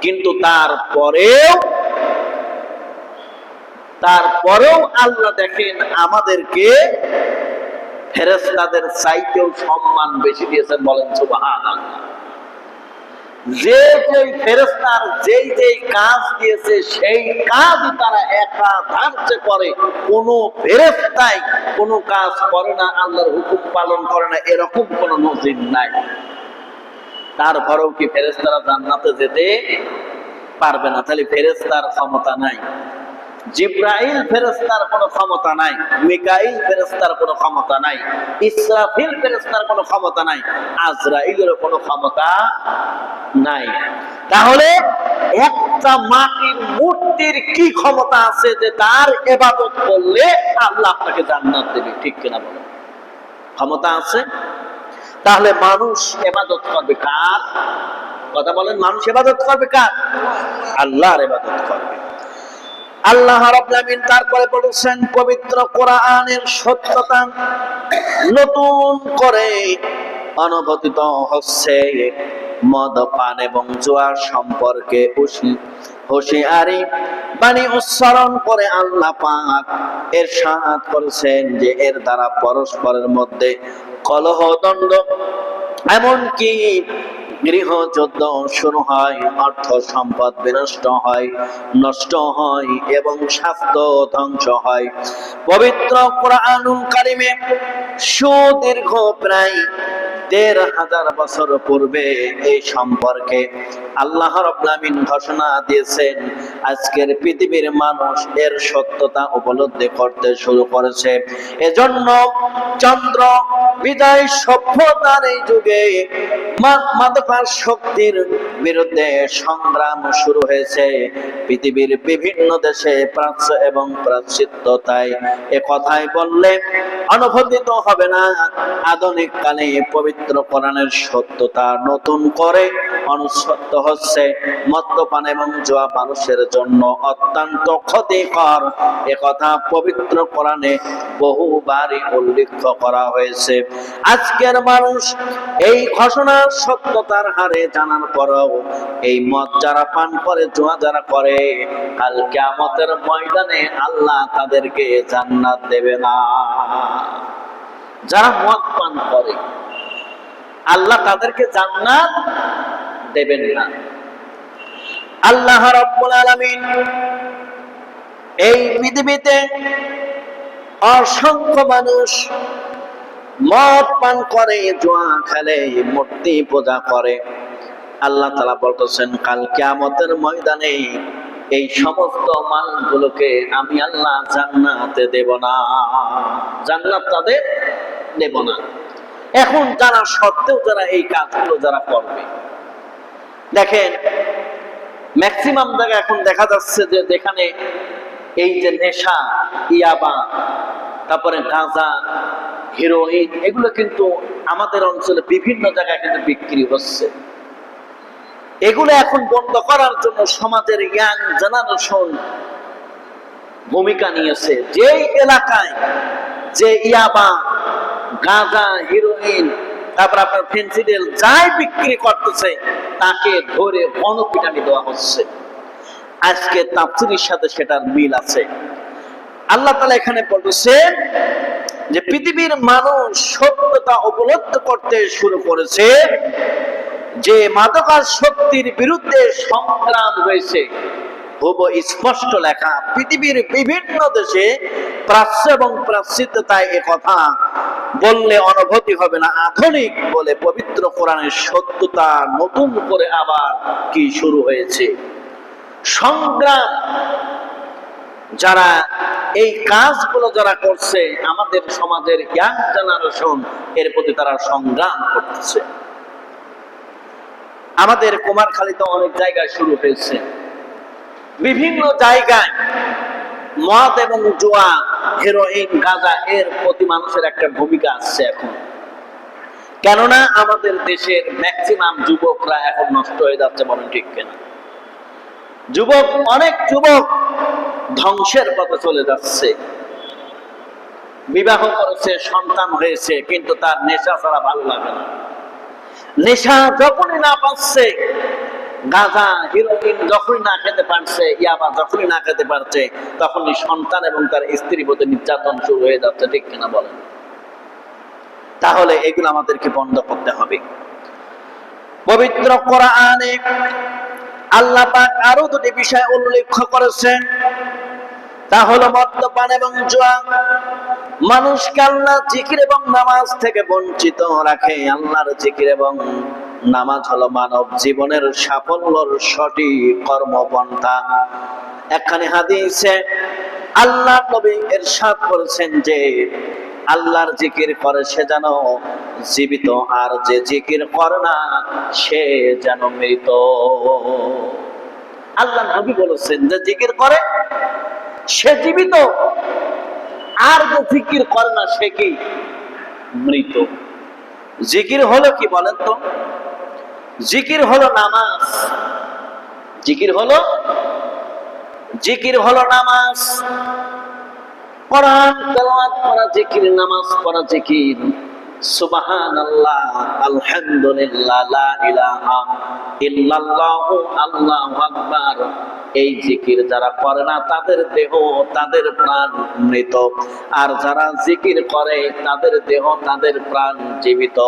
কিন্তু তারপরেও আল্লাহ দেখেন আমাদেরকে ফেরেশতাদের চাইতেও সম্মান বেশি দিয়েছেন। বলেন সুবহানাল্লাহ। যে ফেরেশতার যেই কাজ দিয়েছে, সেই কাজই তারা একাধারে করে। কোন ফেরেশতাই কোন কাজ করে না, আল্লাহর হুকুম পালন করে না, এরকম কোন নজির নাই। তারপরেও কি ফেরেশতারা জান্নাতে যেতে পারবে না? তাহলে ফেরেশতার ক্ষমতা নাই। জিব্রাইল ফেরেশতার কোনো ক্ষমতা নাই, মিকাইল ফেরেশতার কোনো ক্ষমতা নাই, ইসরাফিল ফেরেশতার কোনো ক্ষমতা নাই, আজরাইলের কোনো ক্ষমতা নাই। তাহলে একটা মাটির মূর্তির কি ক্ষমতা আছে যে তার ইবাদত করলে আল্লাহ আপনাকে জান্নাত দেবে? ঠিক কিনা বলেন? ক্ষমতা আছে। তাহলে মানুষ ইবাদত করবে কার? কথা বলেন, মানুষ ইবাদত করবে কার? আল্লাহর ইবাদত করবে। আল্লাহ রাব্বুল আলামিন তারপরে বলেছেন পবিত্র কোরআনের সত্যতা নতুন করে অনুভূত হচ্ছে। মদ পান এবং জুয়া সম্পর্কে হুঁশিয়ারি বাণী উচ্চারণ করে আল্লাহ পাক ইরশাদ করেছেন যে এর দ্বারা পরস্পরের মধ্যে কলহ, দ্বন্দ্ব, এমনকি গৃহযুদ্ধ শুরু হয়, অর্থ সম্পদ বিনষ্ট হয়, নষ্ট হয় এবং স্বাস্থ্য ধ্বংস হয়। পবিত্র কোরআনুল কারিমে সুদীর্ঘ প্রায় ১,৫০০ বছর পূর্বে এই সম্পর্কে আল্লাহ রাব্বুল আমিন ঘোষণা দিয়েছেন। আজকের পৃথিবীর মানুষ এর সত্যতা উপলব্ধি করতে শুরু করেছে। এজন্য চন্দ্র বিদায় সভ্যতার এই যুগে মাদকাসক্তির বিরুদ্ধে সংগ্রাম শুরু হয়েছে। পৃথিবীর বিভিন্ন দেশে প্রাচ্য এবং প্রাচ্যতায় এ কথাই বললে অনুমোদিত হবে না। আধুনিক কালে পবিত্র পবিত্র কোরআনের সত্যতা নতুন করে অনুসত্য হচ্ছে। মদ্যপান এবং জুয়া মানুষের জন্য অত্যন্ত ক্ষতিকর, একথা পবিত্র কোরআনে বহুবারই উল্লেখ করা হয়েছে। আজকের মানুষ এই ঘোষণার সত্যতার হারে জানার পরেও এই মদ যারা পান করে, জুয়া যারা করে, কাল কিয়ামতের ময়দানে আল্লাহ তাদেরকে জান্নাত দেবে না। যারা মদ পান করে আল্লাহ তাদেরকে জান্নাত দেবেন না। আল্লাহ রাব্বুল আলামিন এই পৃথিবীতে অসংখ্য মানুষ মদ পান করে, জুয়া খেলে, মূর্তি পূজা করে। আল্লাহ তাআলা বলতেছেন কাল কিয়ামতের ময়দানে এই সমস্ত মানুষগুলোকে আমি আল্লাহ জান্নাতে দেব না, জান্নাত তাদের দেব না। এখন যারা সত্ত্বেও যারা এই কাজগুলো যারা করবে, দেখেন ম্যাক্সিমাম জায়গায় এখন দেখা যাচ্ছে যে যেখানে এই যে নেশা, ইয়াবা, তারপরে গাঁজা, হেরোইন, এগুলো কিন্তু আমাদের অঞ্চলে বিভিন্ন জায়গায় কিন্তু বিক্রি হচ্ছে। এগুলো এখন বন্ধ করার জন্য সমাজের ইয়াং জেনারেশন ভূমিকা নিয়েছে। যেই এলাকায় যে ইয়াবা, গাঁজা, হেরোইন, তারপর আপনার ফেন্সিডিল যাই বিক্রি করতেছে তাকে ধরে গণপিটানি দেওয়া হচ্ছে। আজকে তাফসীরের সাথে সেটার মিল আছে। আল্লাহ তাআলা এখানে বলছেন যে পৃথিবীর মানুষ সত্যতা উপলব্ধি করতে শুরু করেছে যে মাদকাসক্তির বিরুদ্ধে সংগ্রাম হয়েছে। খুব স্পষ্ট লেখা, পৃথিবীর বিভিন্ন দেশে প্রাচ্য এবং প্রাচ্যতায় এ কথা বললে অনুভূতি হবে না। আধুনিক বলে পবিত্র কোরআনের সত্যতা নতুন করে আবার কি শুরু হয়েছে সংগ্রাম। যারা এই কাজগুলো যারা করছে, আমাদের সমাজের ইয়াং জেনারেশন এর প্রতি তারা সংগ্রাম করতেছে। আমাদের কুমারখালীতে অনেক জায়গায় শুরু হয়েছে, বিভিন্ন জায়গায় মদ এবং জুয়া, হেরোইন, গাঁজা এর প্রতি মানুষের একটা ভূমিকা আসছে এখন। কেননা আমাদের দেশের ম্যাক্সিমাম যুবকরা এখন নষ্ট হয়ে যাচ্ছে, বলেন ঠিক কিনা? অনেক যুবক ধ্বংসের পথে চলে যাচ্ছে। বিবাহ করেছে, সন্তান হয়েছে, কিন্তু তার নেশা ছাড়া ভালো লাগে না। নেশা যখনই না পাচ্ছে, গাঁজা, হেরোইন যখনই না খেতে পারছে, ইয়াবা যখনই না খেতে পারছে, তখনই সন্তান এবং তার স্ত্রীর প্রতি নির্যাতন শুরু হয়ে যাচ্ছে, ঠিক কিনা বলেন? তাহলে এগুলো আমাদেরকে বন্ধ করতে হবে। পবিত্র কোরআনে আল্লাহ পাক আরো দুটি বিষয় উল্লেখ করেছেন, তা হলো মদ্যপান এবং জুয়া মানুষকে আল্লাহ জিকির এবং নামাজ থেকে বঞ্চিত রাখে। আল্লাহর জিকির এবং নামাজ হলো মানব জীবনের সাফল্যের সঠিক কর্মপন্থা। একখানি হাদিসে আল্লাহ নবী ইরশাদ করেছেন যে আল্লাহর জিকির করে সে যেন জীবিত, আর যে জিকির করে না সে যেন মৃত। আল্লাহ নবী বলেছেন যে জিকির করে সে জীবিত, আর যে জিকির করে না সে কি? মৃত। জিকির হলো কি বলেন তো? জিকির হলো নামাজ, জিকির হলো নামাজ, কোরআন তেলাওয়াত করা জিকির, নামাজ পড়া জিকির, সুবহানাল্লাহ, আলহামদুলিল্লাহ, লা ইলাহা ইল্লাল্লাহ, আল্লাহু আকবার। এই জিকির যারা করে না তাদের দেহ, তাদের প্রাণ মৃত, আর যারা জিকির করে তাদের দেহ, তাদের প্রাণ জীবিত।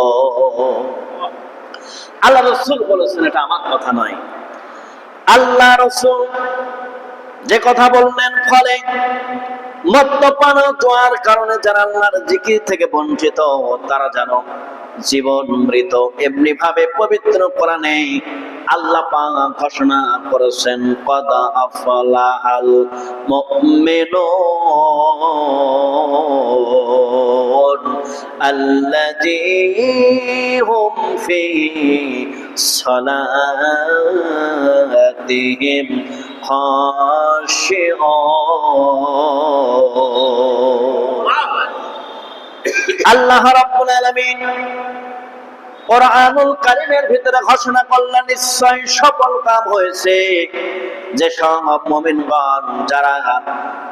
আল্লাহ রাসূল বলেছেন, এটা আমার কথা নয়, আল্লাহ রাসূল যে কথা বললেন, ফলে মদ্যপান ও জুয়ার কারণে যারা আল্লাহর জিকির থেকে বঞ্চিত তারা যেন জীবন মৃত। এমনি ভাবে পবিত্র কোরআনে আল্লাহ পাক ঘোষণা করেছেন, কদ আফলাহাল মুমিনুন আল্লাযীহুম ফি সালাতিহিম খাশিউন। আল্লাহ রাব্বুল আলামিন কোরআনুল কারীমের ভিতরে ঘোষণা করলেন নিশ্চয় সফল কাম হয়েছে যে সব মুমিনগণ যারা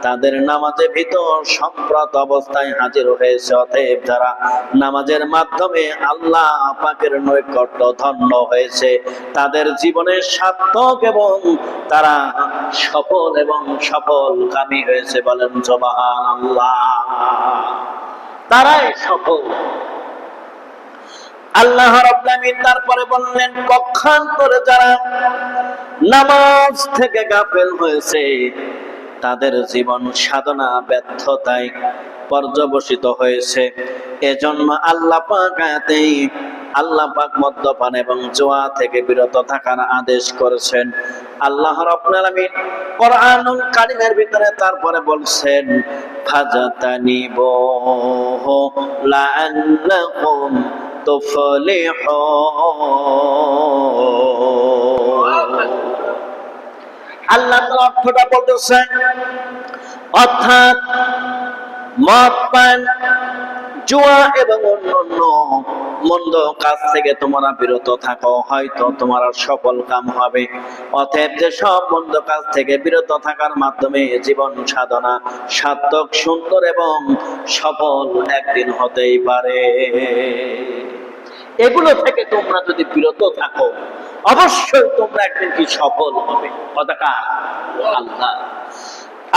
তাদের নামাজে ভিতর সম্প্রত অবস্থায় হাজির হয়েছে, অতএব যারা নামাজের মাধ্যমে আল্লাহ পাকের নৈকট্য ধন্য হয়েছে, তাদের জীবনের সার্থক এবং তারা সফল এবং সফল কামী হয়েছে। বলেন সুবহানাল্লাহ। তারাই সফল। আল্লাহ রাব্বুল আলামিন তারপরে বললেন পক্ষান্তরে যারা নামাজ থেকে গাফেল হয়েছে, তাদের জীবন সাধনা ব্যর্থতায় পর্যবসিত হয়েছে। এজন্য আল্লাহ পাক আয়াতেই আল্লাহ পাক মদ্যপান এবং জুয়া থেকে বিরত থাকার আদেশ করেছেন। আল্লাহ রাব্বুল আলামিন কোরআনুল কারীমের ভিতরে তারপরে বলছেন ফাজাতানিবুহু লাআল্লাকুম তুফলিহুন। আল্লাহ তাআলা অর্থটা বলতেছেন, অর্থাৎ মদ পান, জুয়া এবং অন্যান্য মন্দ কাজ থেকে তোমরা বিরত থাকো, হয়তো তোমার সফল কাম হবে। অতএব যে সব মন্দ কাজ থেকে বিরত থাকার মাধ্যমে জীবন সাধনা সার্থক, সুন্দর এবং সফল একদিন হতেই পারে। এগুলো থেকে তোমরা যদি বিরত থাকো, অবশ্যই তোমরা একদিন কি সফল হবে। কথাটা আল্লাহ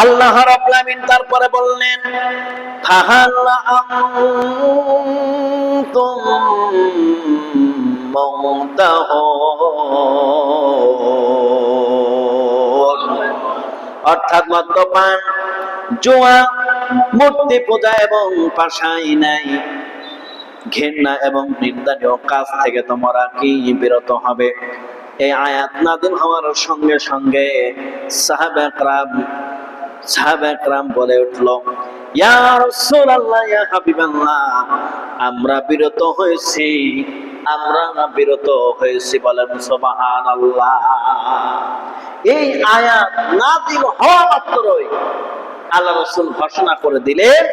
আল্লাহ রাব্বুল আলামিন তারপরে বললেন ফাহাল আনতুম মুনতাহুন। অর্থাৎ মদ্যপান, জুয়া, মূর্তি পূজা এবং পাশাই নাই, ঘৃণা এবং নিন্দনীয় কাজ থেকে তোমরা কি বিরত হবে? এই আয়াত নাযিল হওয়ার সঙ্গে সঙ্গে সাহাবা একরাম বলে উঠল, ইয়া রাসূলুল্লাহ, ইয়া হাবিবাল্লাহ, আমরা বিরত হয়েছি। বলেন সুবহানাল্লাহ। এই আয়াত নাযিল হওয়া মাত্রই আল্লাহ রাসূল ঘোষণা করে দিলেন,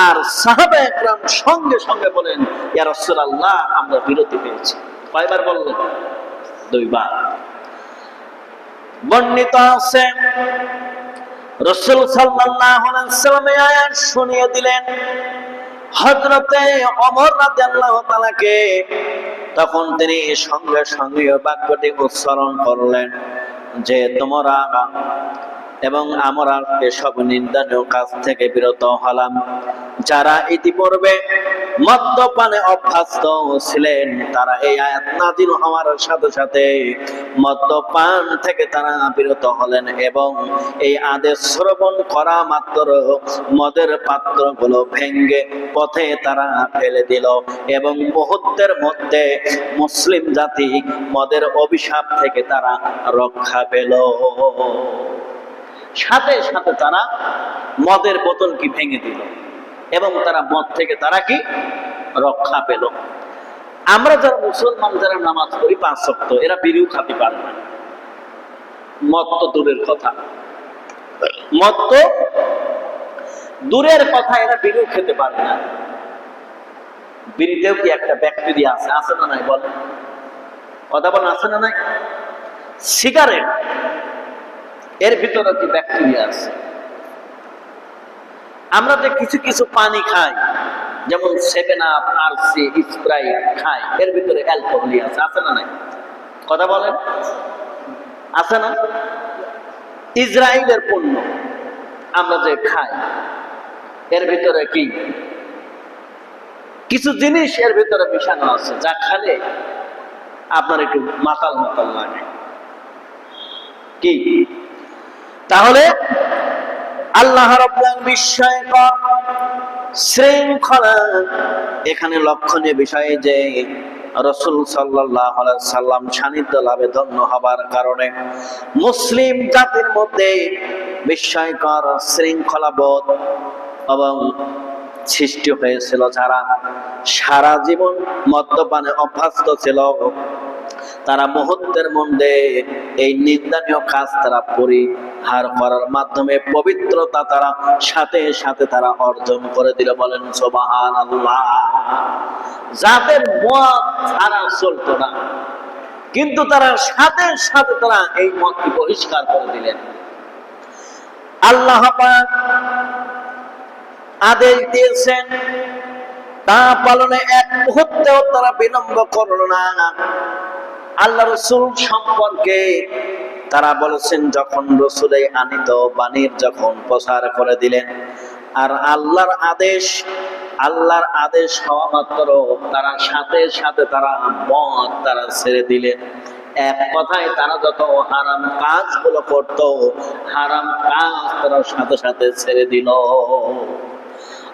আর সাহাবা একরাম সঙ্গে সঙ্গে বলেন, ইয়া রাসূলুল্লাহ, আমরা বিরতি পেয়েছি। কয়বার বললেন? দুইবার। বর্ণিত আছে রাসূল সাল্লাল্লাহু আলাইহি ওয়াসাল্লাম এই আয়াত শুনিয়ে দিলেন হযরতে ওমর রাদিয়াল্লাহু তাআলাকে। তখন তিনি সঙ্গে সঙ্গে বাক্যটি উচ্চারণ করলেন যে তোমরা এবং আমরা এসব নিন্দনীয় কাজ থেকে বিরত হলাম। যারা ইতিপূর্বে মদ্যপানে অভ্যস্ত ছিলেন, তারা এই আয়াত নাযিল হওয়ার সাথে সাথে মদ্যপান থেকে তারা বিরত হলেন এবং এই আদেশ শ্রবণ করা মাত্র মদের পাত্রগুলো ভেঙ্গে পথে তারা ফেলে দিল এবং মুহূর্তের মধ্যে মুসলিম জাতি মদের অভিশাপ থেকে তারা রক্ষা পেল। সাথে সাথে তারা মদের বোতল কি ভেঙে দিল এবং তারা মদ থেকে তারা কি রক্ষা পেল। আমরা যারা মুসলমান, যারা নামাজ পড়ি 5 ওয়াক্ত, এরা বিড়িও খাতে পারে না। মদ তো দূরের কথা, এরা বিড়িও খেতে পারে না। বিড়িতেও কি একটা ব্যাকটেরিয়া আছে না নাই? বলেন, কথা বলেন, আছে না নাই? সিগারেট, এর ভিতরে কি ব্যাকটেরিয়া আছে? আমরা যে কিছু কিছু পানি খাই, যেমন 7 আপ, আরসি, স্প্রাইট খাই, এর ভিতরে অ্যালকোহল আছে না নাই? কথা বলেন, আছে না? ইসরায়েলের পণ্য আমরা যে খাই, এর ভিতরে কি কিছু জিনিস এর ভিতরে মিশানো আছে, যা খেলে আপনার একটু মাতাল লাগে। কি? তাহলে আল্লাহ রাব্বুল আলামিন বিস্ময়কর শৃঙ্খলা এখানে লক্ষণীয় বিষয় যে রাসূল সাল্লাল্লাহু আলাইহি সাল্লাম সান্নিধ্য লাভে ধন্য হবার কারণে মুসলিম জাতির মধ্যে বিস্ময়কর শৃঙ্খলাবোধ এবং সৃষ্টি হয়েছিল। যারা সারা জীবন মদ্যপানে অভ্যস্ত ছিল, তারা মুহূর্তের মধ্যে এই নিন্দনীয় কাজ তারা পরিহার করার মাধ্যমে পবিত্রতা তারা সাথে সাথে তারা অর্জন করে দিল। বলেন সুবহানাল্লাহ। যাদের মত ছাড়া চলতো না, কিন্তু তারা সাথে সাথে তারা এই মতকে বহিষ্কার করে দিলেন। আল্লাহ পাক আদেশ দিয়েছেন, তা পালনে এক মুহূর্তেও তারা বিলম্ব করল না। আল্লাহ রাসূল সম্পর্কে তারা বলেছেন, যখন রাসূল এই আনিত বাণীর যখন প্রচার করে দিলেন, আর আল্লাহর আদেশ হওয়া মাত্র তারা সাথে সাথে তারা মত তারা ছেড়ে দিলেন। এক কথায় তারা যত হারাম কাজগুলো করত, হারাম কাজ তারা সাথে সাথে ছেড়ে দিল।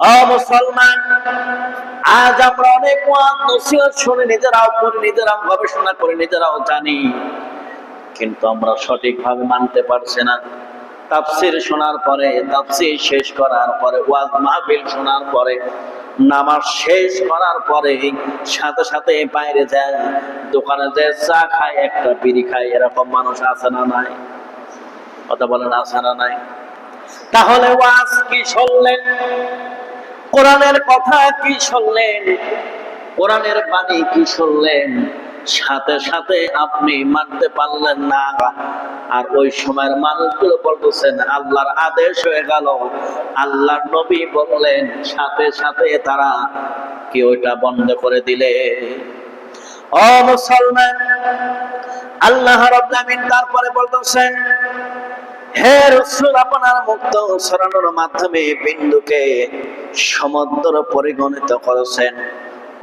ও মুসলমান, আজ আমরা অনেক ওয়াজ নসিহত শুনে নিজেরাও পড়ি, নিজেরাও গবেষণা করে নিজেরাও জানি, কিন্তু আমরা সঠিকভাবে মানতে পারছি না। তাফসীর শোনার পরে, তাফসীর শেষ করার পরে, ওয়াজ মাহফিল শোনার পরে, নামাজ শেষ করার পরে সাথে সাথে বাইরে যায়, দোকানে যায়, চা খায়, একটা বিড়ি খায়, এরকম মানুষ আছে না নাই? কথা বলেন, আছে না নাই? তাহলে ওয়াজ কি শুনলেন? কোরআনের কথা কি শুনলেন? কোরআনের বাণী কি শুনলেন? সাথে সাথে আপনি মানতে পারলেন না, আর ওই সময়ের মানুষগুলো বলতেছেন আল্লাহর আদেশ হয়ে গেল, আল্লাহর নবী বললেন, সাথে সাথে তারা কি ওইটা বন্ধ করে দিলে। ও মুসলমান, আল্লাহ রাব্বুল আলামিন তারপরে বলতেছেন, হে রাসূল, আপনার মুক্ত সরানোর মাধ্যমে বিন্দুকে সমুদ্র পরিগণিত করেছেন,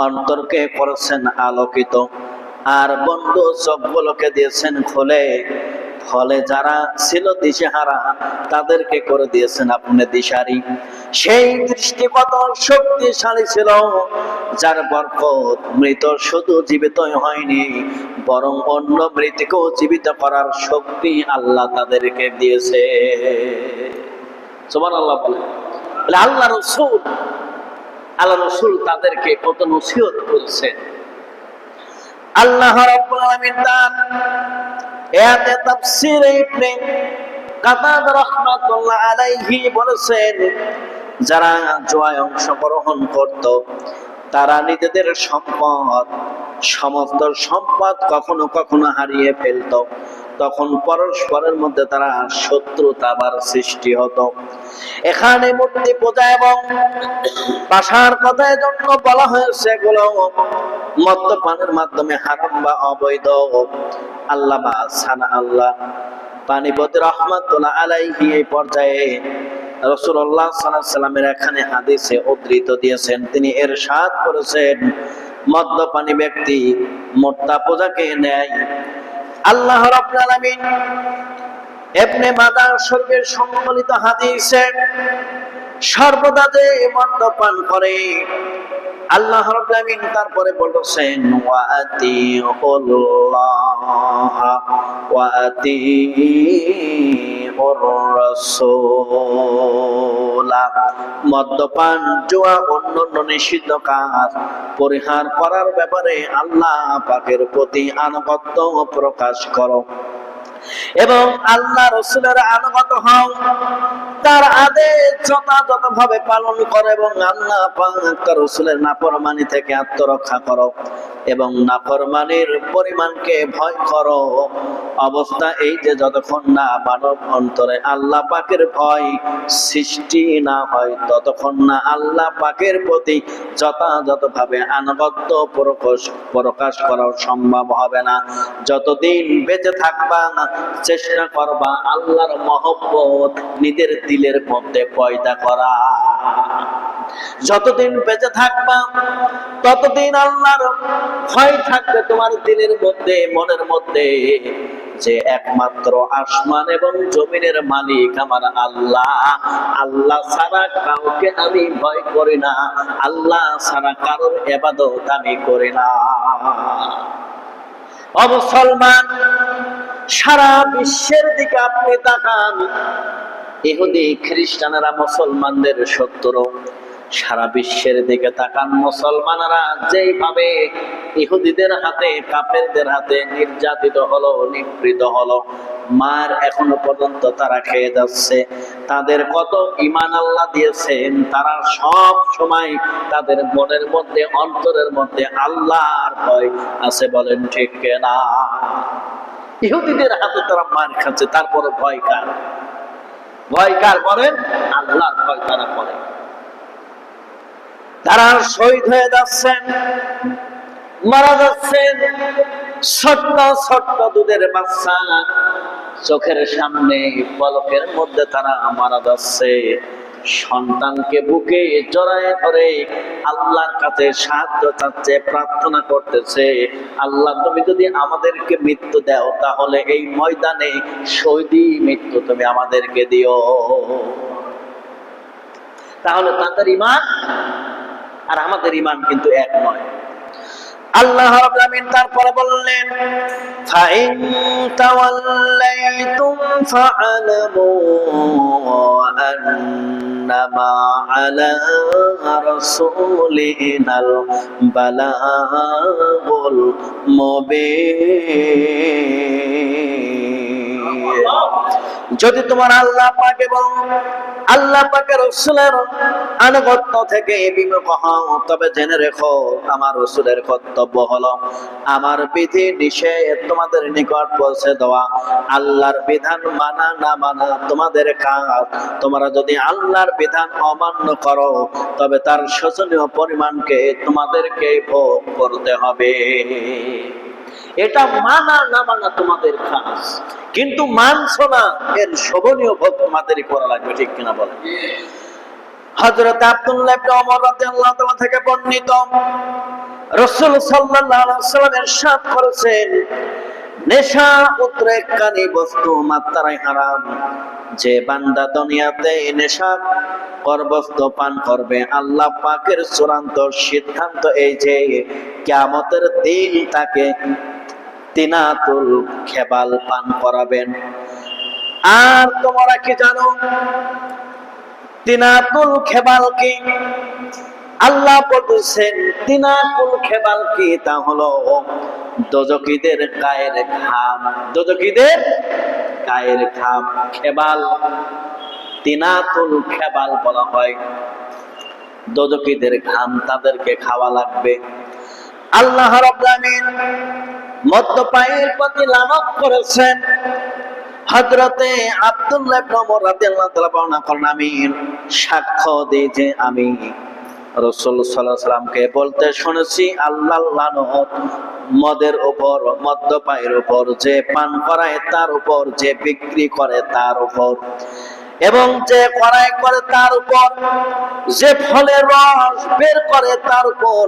অন্তরকে করেছেন আলোকিত, আর বন্ধু চোখগুলোকে দিয়েছেন খুলে। ফলে যারা ছিল দিশেহারা তাদেরকে করে দিয়েছেন আপনি দিশারি। সেই দৃষ্টি কত শক্তিশালী ছিল, যার বরকত মৃত শুধু জীবিতই হয়নি, বরং অন্য মৃতকেও জীবিত করার শক্তি আল্লাহ তাদেরকে দিয়েছে। সুবহানাল্লাহ বলে। আল্লাহ রাসূল তাদেরকে কত নসিহত করেছেন। আল্লাহ রাব্বুল আলামিন তার এতে তাফসীরে ইবনে কাতাদা রাহমাতুল্লাহ আলাইহি বলেছেন, যারা জুয়ায় অংশগ্রহণ করত তারা নিজেদের সমস্ত সম্পদ কখনো কখনো হারিয়ে ফেলত। তখন পরস্পরের মধ্যে তারা শত্রুতার সৃষ্টি হতো। এখানে মূর্তি পূজা এবং পাশার কথার জন্য বলা হয়েছে এগুলো মদ্যপানের মাধ্যমে হারাম বা অবৈধ। আল্লামা সানাউল্লাহ পানিপতি রাহমাতুল্লাহ আলাইহি এই পর্যায়ে রাসূলুল্লাহ সাল্লাল্লাহু আলাইহি সাল্লামের এখানে হাদিসে উদ্ধৃত দিয়েছেন, তিনি ইরশাদ করেছেন, মদ্যপানী ব্যক্তি মূর্তি পূজাকে নেয়। আল্লাহ রাব্বুল আলামিন ইবনে মাজাহ শরীফের সংকলিত হাদিসে সর্বদা যে মদ্যপান করে, আল্লাহ রাব্বুল আলামিন তারপরে বলেছেন, ওয়া আতিউল্লাহ ওয়া আতিউর রাসূল। মদ্যপান, জুয়া, অন্যান্য নিষিদ্ধ কাজ পরিহার করার ব্যাপারে আল্লাহ পাকের প্রতি আনুগত্য প্রকাশ করো এবং আল্লাহ রাসূলের আনুগত হও, তার আদেশ যথাযথভাবে পালন করো এবং আল্লাহ পাক তার রাসূলের নাফরমানি থেকে আত্মরক্ষা করো এবং নাফরমানির পরিমাণকে ভয় করো। অবস্থা এই যে যতক্ষণ না মানব অন্তরে আল্লাহ পাকের ভয় সৃষ্টি না হয়, ততক্ষণ না আল্লাহ পাকের প্রতি যথাযথভাবে আনুগত্য প্রকাশ করা সম্ভব হবে না। যতদিন বেঁচে থাকবা চেষ্টা করবা আল্লাহর মহব্বত নিজের দিলের মধ্যে পয়দা করা। যতদিন বেঁচে থাকবা ততদিন আল্লাহর ভয় থাকবে তোমার দিলের মধ্যে, মনের মধ্যে, যে একমাত্র আসমান এবং জমিনের মালিক আমার আল্লাহ। আল্লাহ ছাড়া কাউকে আমি ভয় করি না, আল্লাহ ছাড়া কারোর ইবাদত আমি করি না। ও মুসলমান, সারা বিশ্বের দিকে আপনি তাকান, ইহুদি খ্রিস্টানেরা মুসলমানদের শত্রু। সারা বিশ্বের দিকে তাকান, মুসলমানরা যেইভাবে ইহুদিদের হাতে, কাফেরদের হাতে নির্যাতিত হলো, নিপীড়িত হলো, মার এখনো পর্যন্ত তারা খেয়ে যাচ্ছে। তাদের কত ঈমান আল্লাহ দিয়েছেন, তারা সব সময় তাদের মনের মধ্যে, অন্তরের মধ্যে আল্লাহর ভয় আছে, বলেন ঠিক না? ইহুদিদের হাতে তারা মার খাচ্ছে, তারপরে ভয় কার? ভয় কার করেন? আল্লাহর ভয় তারা করে। তারা শহীদ হয়ে যাচ্ছেন, মারা যাচ্ছেন। ছোট্ট ছোট্ট দুধের বাচ্চা চোখের সামনে, পলকের মধ্যে তারা মারা যাচ্ছে। সন্তানকে বুকে জড়ায় ধরে আল্লাহর কাছে সাহায্য চাচ্ছে, প্রার্থনা করতেছে, আল্লাহ তুমি যদি আমাদেরকে মৃত্যু দাও, তাহলে এই ময়দানে শহীদি মৃত্যু তুমি আমাদেরকে দিও। তাহলে তাদের ঈমান আর আমাদের ঈমান কিন্তু এক নয়। আল্লাহ রাব্বুল আলামিন তারপরে বললেন, ফাইন তাওয়াল্লাইতুম ফাআলামু আন্নামা আলা রাসূলিনাল বালাগুল মুবিন। যদি তোমার আল্লাহ পাক এবং আল্লাহ পাকের রাসূলের আনুগত্য থেকে বিমুখ হও, তবে জেনে রেখো আমার রাসূলের কর্তব্য হলো আমার বিধি নিষেধ তোমাদের নিকট পৌঁছে দেওয়া। আল্লাহর বিধান মানা না মানা তোমাদের কাজ। তোমরা যদি আল্লাহর বিধান অমান্য করো, তবে তার শোচনীয় পরিমাণকে তোমাদেরকে ভোগ করতে হবে। এটা মানা না মানা তোমাদের কাজ, কিন্তু মানছো না, এর শোভনীয় ভোগ তোমাদেরই করা লাগবে, ঠিক কিনা বলেন? হযরত আব্দুল্লাহ ইবনে ওমর রাদিয়াল্লাহু তাআলা থেকে বর্ণিত, রাসূল সাল্লাল্লাহু আলাইহি ওয়াসাল্লাম ইরশাদ করেছেন, নেশা উদ্রেককারী বস্তু মাত্রায় হারাম। যে বান্দা দুনিয়াতে নেশা বস্তু পান করবে, আল্লাহ পাকের চূড়ান্ত সিদ্ধান্ত এই যে কিয়ামতের দিন তাকে তিনাতুল খেবাল পান করাবেন। আর তোমরা কি জানো তিনাতুল খেবাল কি? আল্লাহ বলছেন তিনাতুল খেবাল কি? তা হলো দোজখীদের গায়ের ঘাম। দোজখীদের গায়ের ঘাম খেবাল, তিনাতুল খেবাল বলা হয়। দোজখীদের ঘাম তাদেরকে খাওয়া লাগবে। আল্লাহ রাব্বুল আলামিন মদ্যপায়ীর প্রতি লানত করেছেন। হযরতে আব্দুল্লাহ ইবনে ওমর রাদিয়াল্লাহু তাআলা বর্ণনা করেন, আমি সাক্ষ্য দিই যে আমি রাসূল সাল্লাল্লাহু আলাইহি ওয়াসাল্লামকে বলতে শুনেছি, আল্লাহর লানত মদের উপর, মদ্যপায়ীর উপর, যে পান করায় তার উপর, যে বিক্রি করে তার উপর, এবং যে ক্রয় করে তার উপর, যে ফলের রস বের করে তার উপর,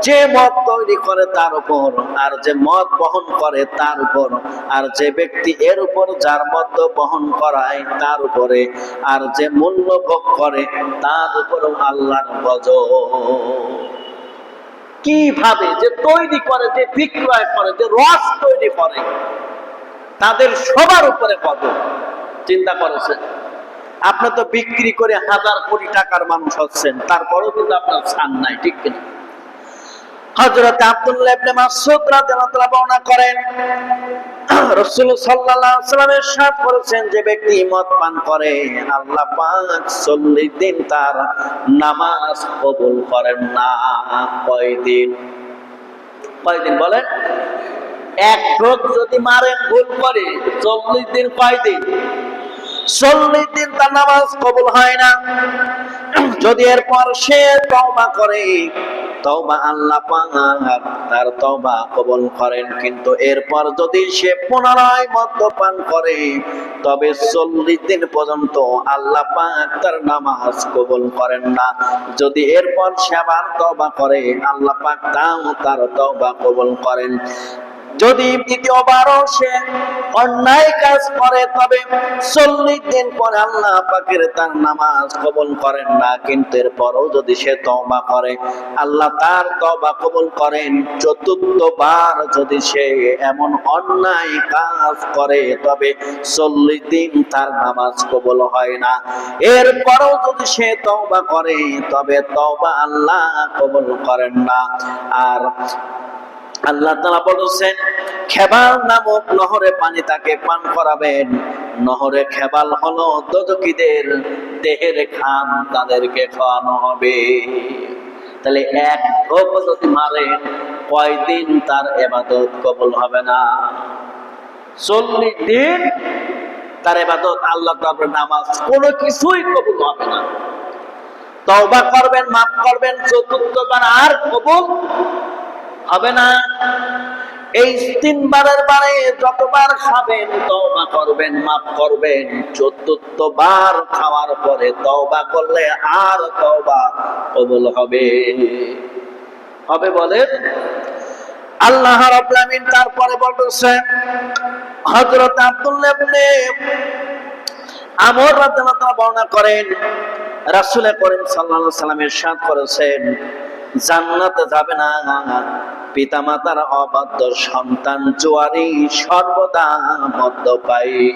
যে মদ তৈরি করে তার উপর, আর যে মদ বহন করে তার উপর, আর যে ব্যক্তি এর উপর যার মদ বহন করায় তার উপরে, আর যে মূল্য ভোগ করে তার উপরও আল্লাহর গজব। কিভাবে যে তৈরি করে, যে বিক্রয় করে, যে রস তৈরি করে, তাদের সবার উপরে গজব। চিন্তা করেছেন? আপনি তো বিক্রি করে হাজার কোটি টাকার মানুষ হচ্ছেন, তারপরেও কিন্তু আপনার ছাড় নাই, ঠিক কিনা? হযরত আব্দুল্লাহ ইবনে মাসউদ রাদিয়াল্লাহু তাআলা বর্ণনা করেন, রাসূল সাল্লাল্লাহু আলাইহি ওয়াসাল্লাম ইরশাদ করেছেন, যে ব্যক্তি মদ পান করে আল্লাহ পাক 40 দিন তার নামাজ কবুল করেন না। কয়দিন? কয়দিন বলেন? এক ঢোক যদি মারেন ভুল করে, 40 দিন। কয়দিন? 40 দিন তার নামাজ কবুল হয় না। যদি এরপর সে তওবা করে, তওবা আল্লাহ পাক তার তওবা কবুল করেন, কিন্তু এরপর যদি সে পুনরায় মদ্যপান করে, তবে 40 দিন পর্যন্ত আল্লাহ পাক তার নামাজ কবুল করেন না। যদি এরপর সে আবার তওবা করে, আল্লাহ পাক তার তওবা কবুল করেন। যদি দ্বিতীয়বারও সে অন্যায় কাজ করে তবে 40 দিন পরে আল্লাহ পাকের তার নামাজ কবুল করেন না। কিন্তু এরপরও যদি সে তওবা করে আল্লাহ তার তওবা কবুল করেন। চতুর্থবার যদি সে এমন অন্যায় কাজ করে তবে 40 দিন তার নামাজ কবুল হয় না। এরপরও যদি সে তওবা করে তবে তওবা আল্লাহ কবুল করেন না। আর আল্লাহ তাআলা বলেছেন খেবাল নামক নহরে পানি তাকে পান করাবেন। নহরে খেবাল হলো দোজখীদের দেহের খান, তাদেরকে খাওয়ানো হবে। তাহলে এক ঢোক যদি মারে কয়দিন তার ইবাদত কবুল হবে না? 40 দিন তার ইবাদত, আল্লাহ তাআলার নামাজ কোনো কিছুই কবুল হবে না। তওবা করবেন, মাফ করবেন, চতুর্থবার আর কবুল হবে না। এই 3 বারের বারে যতবার খাবেন তওবা করবেন, মাফ করবেন। চতুর্থবার খাওয়ার পরে তওবা করলে আর তওবা কবুল হবে হবে বলেন আল্লাহ রাব্বুল আলামিন। তারপরে বলতেছেন হযরত আব্দুল্লাহ ইবনে আমর রাদিয়াল্লাহু তাআলা বর্ণনা করেন রাসূল করিম সাল্লাল্লাহু আলাইহি ওয়াসাল্লাম ইরশাদ করেছেন জান্নাতে যাবে না পিতামাতার অবাধ্য সন্তান, জুয়ারি, সর্বদা মদ্যপায়ী।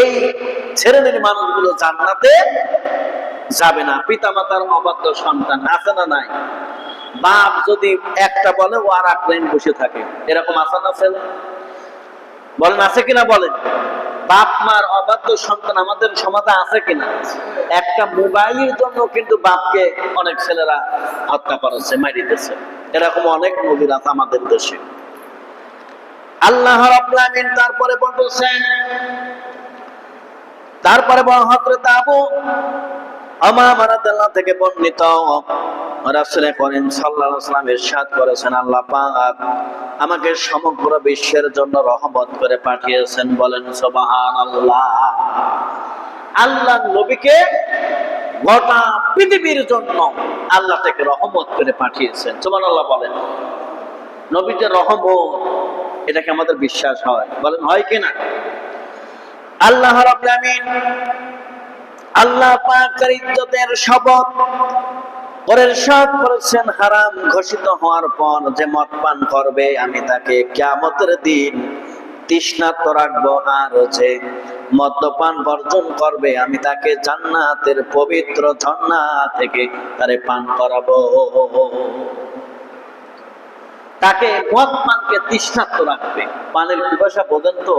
এই শ্রেণীর মানুষগুলো জান্নাতে যাবে না। পিতামাতার অবাধ্য সন্তান আছে না নাই? বাপ যদি একটা বলে ও আর 8 লাইন বসে থাকে, এরকম আছে না ছেলে? বলেন আছে কিনা বলেন। বাপ মার অবাধ্য সন্তান আমাদের সমাজে আছে কিনা? একটা মোবাইলের জন্য কিন্তু বাপকে অনেক ছেলেরা হত্যা করেছে, মারি দিয়েছে। এরকম অনেক নজির আছে আমাদের দেশে। আল্লাহ রাব্বুল আলামিন তারপরে বলতেছেন, তারপরে হযরত আবু উমামা রাদিয়াল্লাহু থেকে বর্ণিত রাসূল করিম সাল্লাল্লাহু আলাইহি ওয়াসাল্লাম ইরশাদ করেছেন আল্লাহ পাক আমাকে সমগ্র বিশ্বের জন্য রহমত করে পাঠিয়েছেন। বলেন সুবহানাল্লাহ। আল্লাহ নবীকে গোটা পৃথিবীর জন্য আল্লাহ থেকে রহমত করে পাঠিয়েছেন। সুবহানাল্লাহ বলেন। নবীতে রহমত, এটাকে আমাদের বিশ্বাস হয়? বলেন হয় কিনা? আল্লাহ রাব্বুল আলামিন আল্লাহ পাক তার ইজ্জতের শপথ করে ইরশাদ করেছেন হারাম ঘোষিত হওয়ার পর যে মদ পান করবে আমি তাকে কিয়ামতের দিন তৃষ্ণার্ত রাখবো, আর যে মদ্যপান বর্জন করবে আমি তাকে জান্নাতের পবিত্র ঝর্ণা থেকে তারে পান করাবো। তাকে মদ পানকে তৃষ্ণার্ত রাখবে। পানের পিপাসা বোঝেন তো?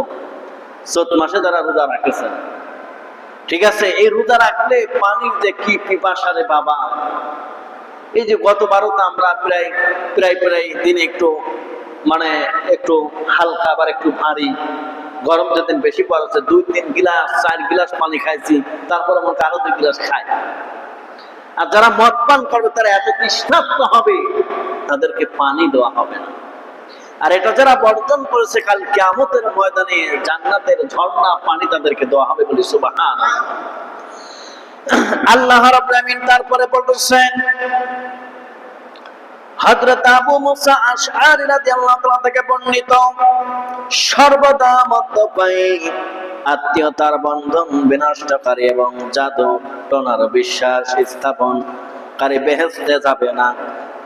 চৈত মাসে যারা রোজা রাখেছেন, ঠিক আছে, এই রোজা রাখলে পানির যে কি পিপাসা রে বাবা। এই যে গতবারও তো আমরা প্রায় দিনে একটু হালকা আবার একটু ভারী, গরম যেদিন বেশি পড়েছে 2-3 গিলাস 4 গিলাস পানি খাইছি, তারপরে মনে আরো 2 গিলাস খাই। আর যারা মদ পান করবে তারা এত তৃষ্ণার্ত হবে তাদেরকে পানি দেওয়া হবে না। আর এটা যারা বর্জন করেছে কাল কিয়ামতের ময়দানে জান্নাতের ঝর্ণা পানি তাদেরকে দেওয়া হবে। বলি সুবহানাল্লাহ। আল্লাহ রাব্বুল আলামিন তারপরে বলতেছেন হযরত আবু মুসা আশআরী রাদিয়াল্লাহু তাআলা থেকে বর্ণিত সর্বদা মদ্যপায়ী, আত্মীয়তার বন্ধন বিনষ্টকারী এবং জাদু টনার বিশ্বাস স্থাপনকারী বেহেশতে যাবে না।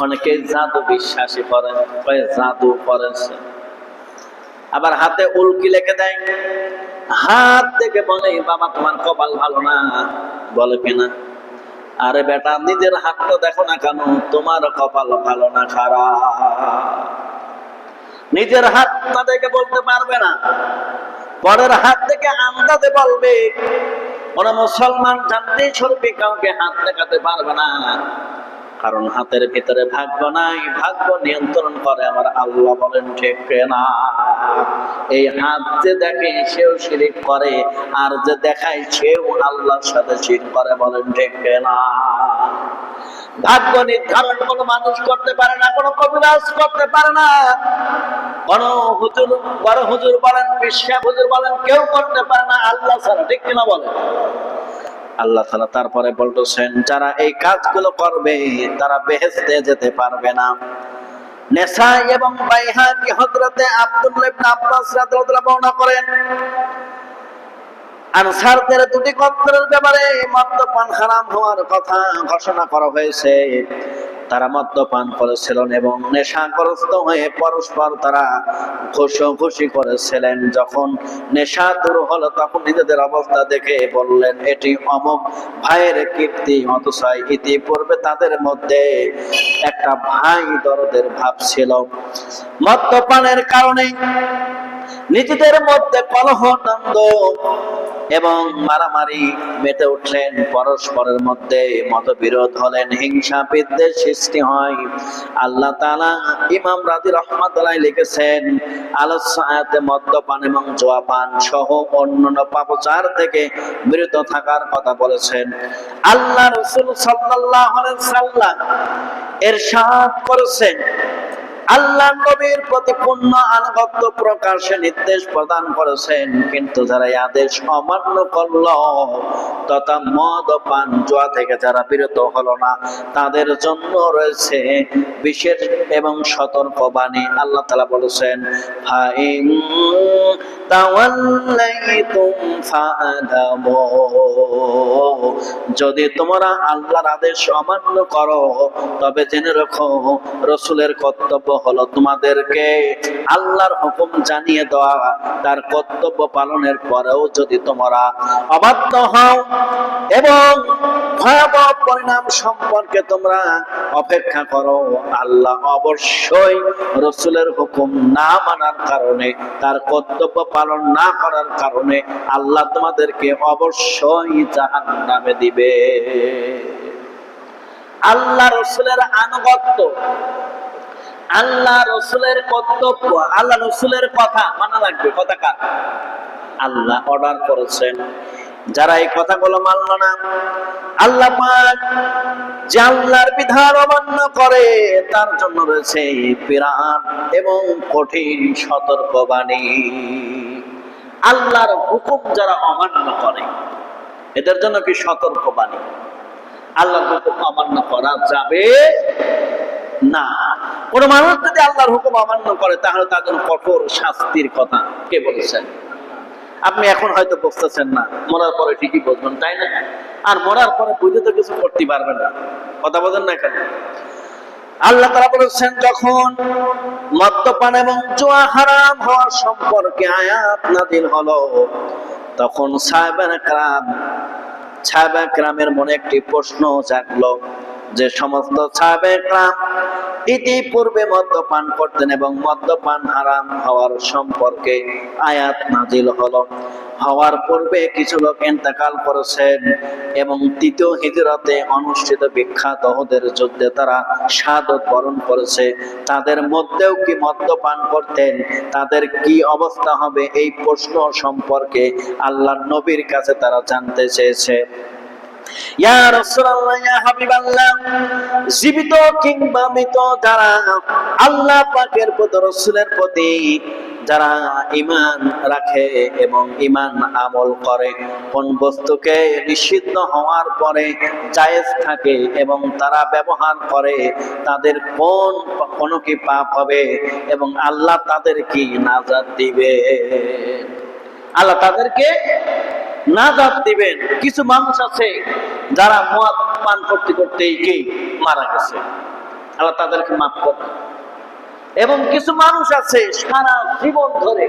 অনেকে জাদু বিশ্বাসী করেন, জাদু করেছে, আবার হাতে উল্কি লেখে দেয়, হাত থেকে বলে বাবা তোমার কপাল ভালো না, বলে কিনা? আরে বেটা নিজের হাতটা দেখো না কেন, তোমার কপাল ভালো না খারাপ? নিজের হাত তাদেরকে বলতে পারবে না, পরের হাত থেকে আন্দাজে বলবে। কোন মুসলমান জানতেই ছড়বে কাউকে হাত দেখাতে পারবে না, কারণ হাতের ভিতরে ভাগ্য নাই, ভাগ্য নিয়ন্ত্রণ করে আমার আল্লাহ। বলেন ঠিক না? এই হাত যে দেখে সেও শিরক করে, আর যে দেখায় সেও আল্লাহর সাথে শিরক করে। বলেন ঠিক না? ভাগ্য নির্ধারণ কোন মানুষ করতে পারে না, কোন কবিরাজ করতে পারে না, কোন হুজুর, বড় হুজুর বলেন, বিশ্বাস হুজুর বলেন, কেউ করতে পারে না আল্লাহ ছাড়া। ঠিক কিনা বলেন? আল্লাহ তাআলা তারপরে বলতেছেন যারা এই কাজগুলো করবে তারা বেহেশতে যেতে পারবে না। নেসাই এবং বাইহাকি হযরতে আব্দুল্লাহ ইবনে আব্বাস রাদিয়াল্লাহু তাআলা বর্ণনা করেন, আনসারদের দুটি গোত্রের ব্যাপারে মদ্যপান হারাম হওয়ার কথা ঘোষণা করা হয়েছে। তারা মদ্যপান করেছিলেন এবং নেশাগ্রস্ত হয়ে পরস্পর তারা ঘুষি করেছিলেন। যখন নেশা দূর হলো তখন নিজেদের অবস্থা দেখে বললেন, এটি অমুক ভাইয়ের কীর্তি। অথচ ইতিপূর্বে তাদের মধ্যে একটা ভাই দরদের ভাব ছিল। মদ্যপানের কারণে নিজেদের মধ্যে কলহ দ্বন্দ্ব এবং মারামারি মেতে উঠলেন, পরস্পরের মধ্যে মতবিরোধ হলেন, হিংসা বিদ্বেষ সৃষ্টি হয়। আল্লাহ তাআলা ইমাম রাজি রাহমাতুল্লাহ লিখেছেন, আলোচ্য আয়াতে মদ্যপান এবং জুয়াপান সহ অন্যান্য পাপাচার থেকে বিরত থাকার কথা বলেছেন। আল্লাহ রাসূল সাল্লাল্লাহু আলাইহি ওয়াসাল্লাম ইরশাদ করেছেন, আল্লাহ নবীর প্রতি পূর্ণ আনুগত্য প্রকাশে নির্দেশ প্রদান করেছেন, কিন্তু যারা এই আদেশ অমান্য করল তথা মদ ও পান জুয়া থেকে যারা বিরত হলো না, তাদের জন্য রয়েছে বিশেষ এবং সতর্ক বাণী। আল্লাহ তাআলা বলেছেন, ফাইন তাওয়াল্লাইতুম ফাআলামু, যদি তোমরা আল্লাহর আদেশ অমান্য করো তবে জেনে রাখো রাসূলের কর্তব্য হলো তোমাদেরকে আল্লাহর হুকুম জানিয়ে দেওয়া। তার কর্তব্য পালনের পরেও যদি তোমরা অবাধ্য হও এবং ভয়াবহ পরিণাম সম্পর্কে তোমরা অপেক্ষা করো, আল্লাহ অবশ্যই রাসূলের হুকুম না মানার কারণে, তার কর্তব্য পালন না করার কারণে আল্লাহ তোমাদেরকে অবশ্যই জাহান্নামে দিবে। আল্লাহ রাসূলের আনুগত্য, আল্লাহ রাসূলের কর্তব্য, আল্লাহ রাসূলের কথা মানা লাগবে। কথা কার? আল্লাহ অর্ডার করেছেন। যারা এই কথাগুলো মানল না, আল্লাহ পাক যে আল্লাহর বিধান অমান্য করে তার জন্য রয়েছে বিরাট এবং কঠিন সতর্কবাণী। আল্লাহর হুকুম যারা অমান্য করে এদের জন্য কি সতর্কবাণী? আল্লাহর হুকুম অমান্য করা যাবে না। কোন মানুষ যদি আল্লাহর হুকুম অমান্য করে তাহলে তার জন্য কঠোর শাস্তির কথা কে বলেছেন? আপনি এখন হয়তো বুঝতেছেন না, মরার পরে ঠিকই বুঝবেন, তাই না? আর মরার পরে বুঝে তো কিছু করতে পারবেন না। কথা বলেন না কেন? আল্লাহ তাআলা বলেছেন, যখন মদ্যপান এবং জুয়া হারাম হওয়ার সম্পর্কে আয়াত নাযিল হলো তখন সাহাবায়ে কেরামের মনে একটি প্রশ্ন জাগলো, যে সমস্ত সাহাবায়ে কেরাম ইতিপূর্বে মদ্যপান করতেন এবং মদ্যপান হারাম হওয়ার সম্পর্কে আয়াত নাযিল হলো। হওয়ার পূর্বে কিছু লোক ইন্তেকাল করেছেন এবং তৃতীয় হিজরতে অনুষ্ঠিত বিখ্যাত উহুদের যুদ্ধে তারা শাহাদাত বরণ করেছে। তাদের মধ্যেও কি মদ্যপান করতেন? তাদের কি অবস্থা হবে? এই প্রশ্ন সম্পর্কে আল্লাহর নবীর কাছে তারা জানতে চেয়েছে। ইয়া রাসূলুল্লাহ, ইয়া হাবিবাল্লাহ, জীবিত কিংবা মৃত যারা আল্লাহ পাকের প্রতি, রাসূলের প্রতি যারা ঈমান রাখে এবং ঈমান আমল করে, কোন বস্তুকে নিষিদ্ধ হওয়ার পরে জায়েজ থাকে এবং তারা ব্যবহার করে, তাদের কোন কি পাপ হবে এবং আল্লাহ তাদের কি নাজাত দিবে? আল্লাহ তাদেরকে নাজাত দিবেন। কিছু মানুষ আছে যারা মদ পান করতে করতেই কি মারা গেছে, আল্লাহ তাদেরকে মাফ করবে। এবং কিছু মানুষ আছে সারা জীবন ধরে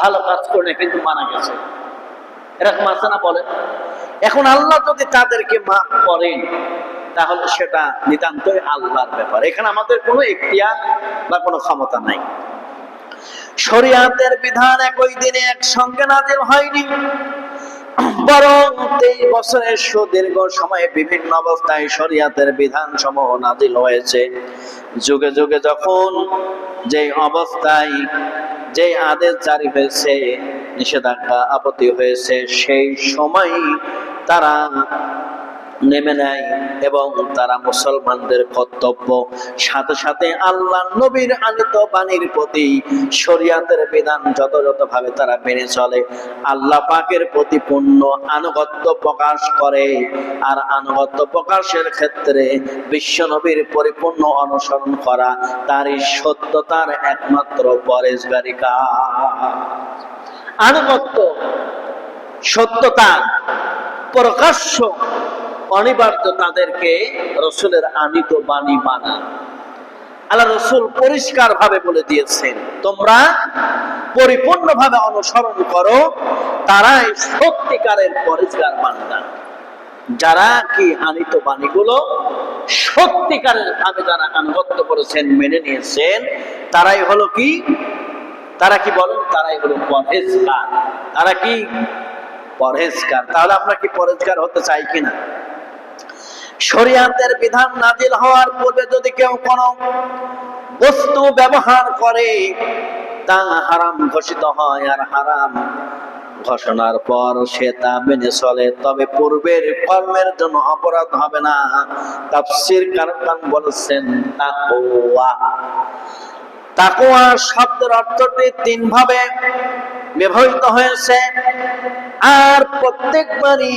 ভালো কাজ করে কিন্তু মারা গেছে, এরকম আছে না? বলেন। এখন আল্লাহ যদি তাদেরকে মাফ করেন তাহলে সেটা নিতান্তই আল্লাহর ব্যাপার, এখানে আমাদের কোনো ইখতিয়ার বা কোনো ক্ষমতা নাই। শরীয়তের বিধান একই দিনে একসঙ্গে নাযিল হয়নি, বরং 23 বছরের সুদীর্ঘ সময়ে বিভিন্ন অবস্থায় শরীয়তের বিধান সমূহ নাযিল হয়েছে। যুগে যুগে যখন যে অবস্থায় যে আদেশ জারি হয়েছে, নিষেধাজ্ঞা আপত্তি হয়েছে, সেই সময় তারা নেমে নেয় এবং তারা মুসলমানদের কর্তব্য সাথে সাথে আল্লাহ নবীর আনিত বাণীর প্রতি শরিয়াতের বিধান যথাযথভাবে তারা মেনে চলে, আল্লাহ পাকের প্রতি পূর্ণ আনুগত্য প্রকাশ করে। আর আনুগত্য প্রকাশের ক্ষেত্রে বিশ্ব নবীর পরিপূর্ণ অনুসরণ করা তারই সত্যতার একমাত্র পরেশগারী কাজ। আনুগত্য সত্যতা প্রকাশ্য অনিবার্য তাদেরকে রসুলের আনিত বাণী মানা। আল্লাহ রসুল পরিষ্কার ভাবে বলে দিয়েছেন, তোমরা পরিপূর্ণভাবে অনুসরণ করো, তারাই সত্যিকারের পরিষ্কার বান্দা। যারা কি আনিত বাণীগুলো সত্যিকারের ভাবে যারা আনুগত্য করেছেন, মেনে নিয়েছেন, তারাই হলো কি, তারা কি বলেন, তারাই হলো পরহেজগার। তারা কি পরহেজগার। তাহলে আমরা কি পরহেজগার হতে চাই কিনা? শরিয়াতের বিধান নাজিল হওয়ার পূর্বে যদি কেউ কোনো বস্তু ব্যবহার করে তা হারাম ঘোষিত হয়, আর হারাম ঘোষণার পর সে তা মেনে চলে, তবে পূর্বের কর্মের জন্য অপরাধ হবে না। তাফসীর কারণ বলেছেন তাকওয়া। তাকওয়া শব্দের অর্থটি তিন ভাবে ব্যবহৃত হয়েছে, আর প্রত্যেকবারই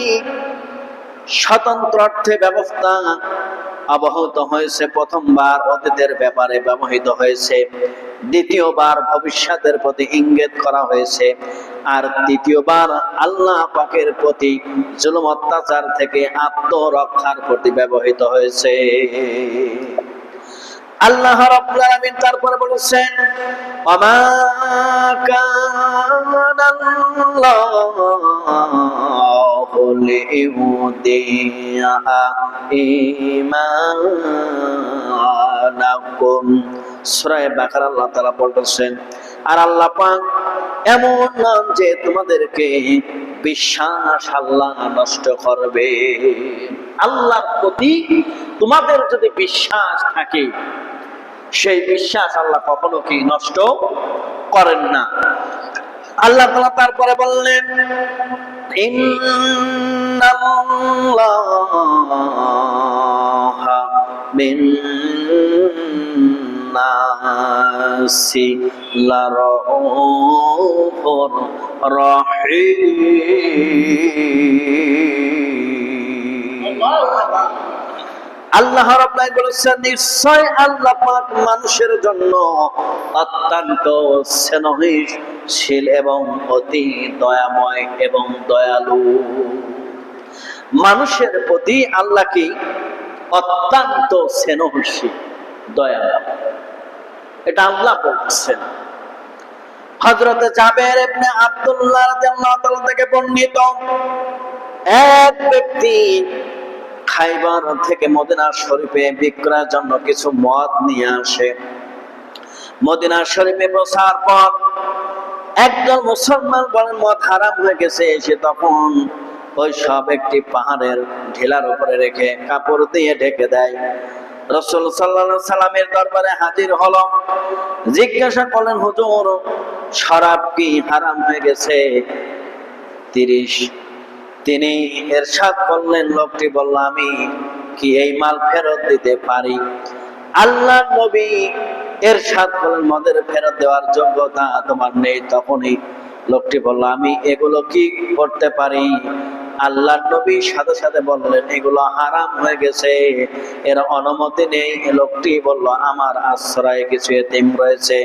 স্বতন্ত্র অর্থে ব্যবস্থা অবহিত হয়েছে। প্রথমবার অতীতের ব্যাপারে ব্যবহৃত হয়েছে, দ্বিতীয়বার ভবিষ্যতের প্রতি ইঙ্গিত করা হয়েছে, আর তৃতীয়বার আল্লাহ পাকের প্রতি জুলুম অত্যাচার থেকে আত্মরক্ষার প্রতি ব্যবহৃত হয়েছে। আল্লাহ রাব্বুল আলামিন তারপরে বলেছেন, ওমা কানাল্লাহু লিইউদিয়া ঈমানাকুম। সূরা বাকারা আল্লাহ তাআলা বলেছেন, আর আল্লাহ পাক এমন নন যে তোমাদেরকে বিশ্বাস আল্লাহ নষ্ট করবে। আল্লাহর প্রতি তোমাদের যদি বিশ্বাস থাকে, সেই বিশ্বাস আল্লাহ কখনো কি নষ্ট করেন না। আল্লাহ তাআলা তারপরে বললেন, ইন্নাল্লাহা বিন-নাসি লারাউফুর রাহিম। আল্লাহ রাব্বুল আলামিন বলেছেন, নিশ্চয় আল্লাহ পাক মানুষের জন্য অত্যন্ত স্নেহশীল এবং অতি দয়াময় এবং দয়ালু। মানুষের প্রতি আল্লাহ কি অত্যন্ত স্নেহশীল, দয়ালু, এটা আল্লাহ বলছেন। হযরত জাবের ইবনে আব্দুল্লাহ রাদিয়াল্লাহু তাআলা থেকে বর্ণিত, এক ব্যক্তি খাইবার থেকে মদিনা শরীফে বিক্রয়ের জন্য কিছু মদ নিয়ে আসে। মদিনা শরীফে পৌঁছার পর একজন মুসলমান বলেন মদ হারাম হয়ে গেছে। সে তখন ওই সব একটি পাহাড়ের ঢিলার উপরে রেখে কাপড় দিয়ে ঢেকে দেয়। রাসূল সাল্লাল্লাহু আলাইহি সাল্লামের দরবারে হাজির হলো, জিজ্ঞাসা করলেন, হুজুর শরাব কি হারাম হয়ে গেছে? তিনি ইরশাদ করলেন, লোকটি বলল, আমি কি এই মাল ফেরত দিতে পারি? আল্লাহর নবী ইরশাদ করলেন, মদের ফেরত দেওয়ার যোগ্যতা তোমার নেই। তখনই লোকটি বলল, আমি এগুলো কি করতে পারি? আল্লাহর নবী সাথে সাথে বললেন, এগুলো হারাম হয়ে গেছে, এর অনুমতি নেই। লোকটি বলল, আমার আশ্রয়ে কিছু এতিম রয়েছে,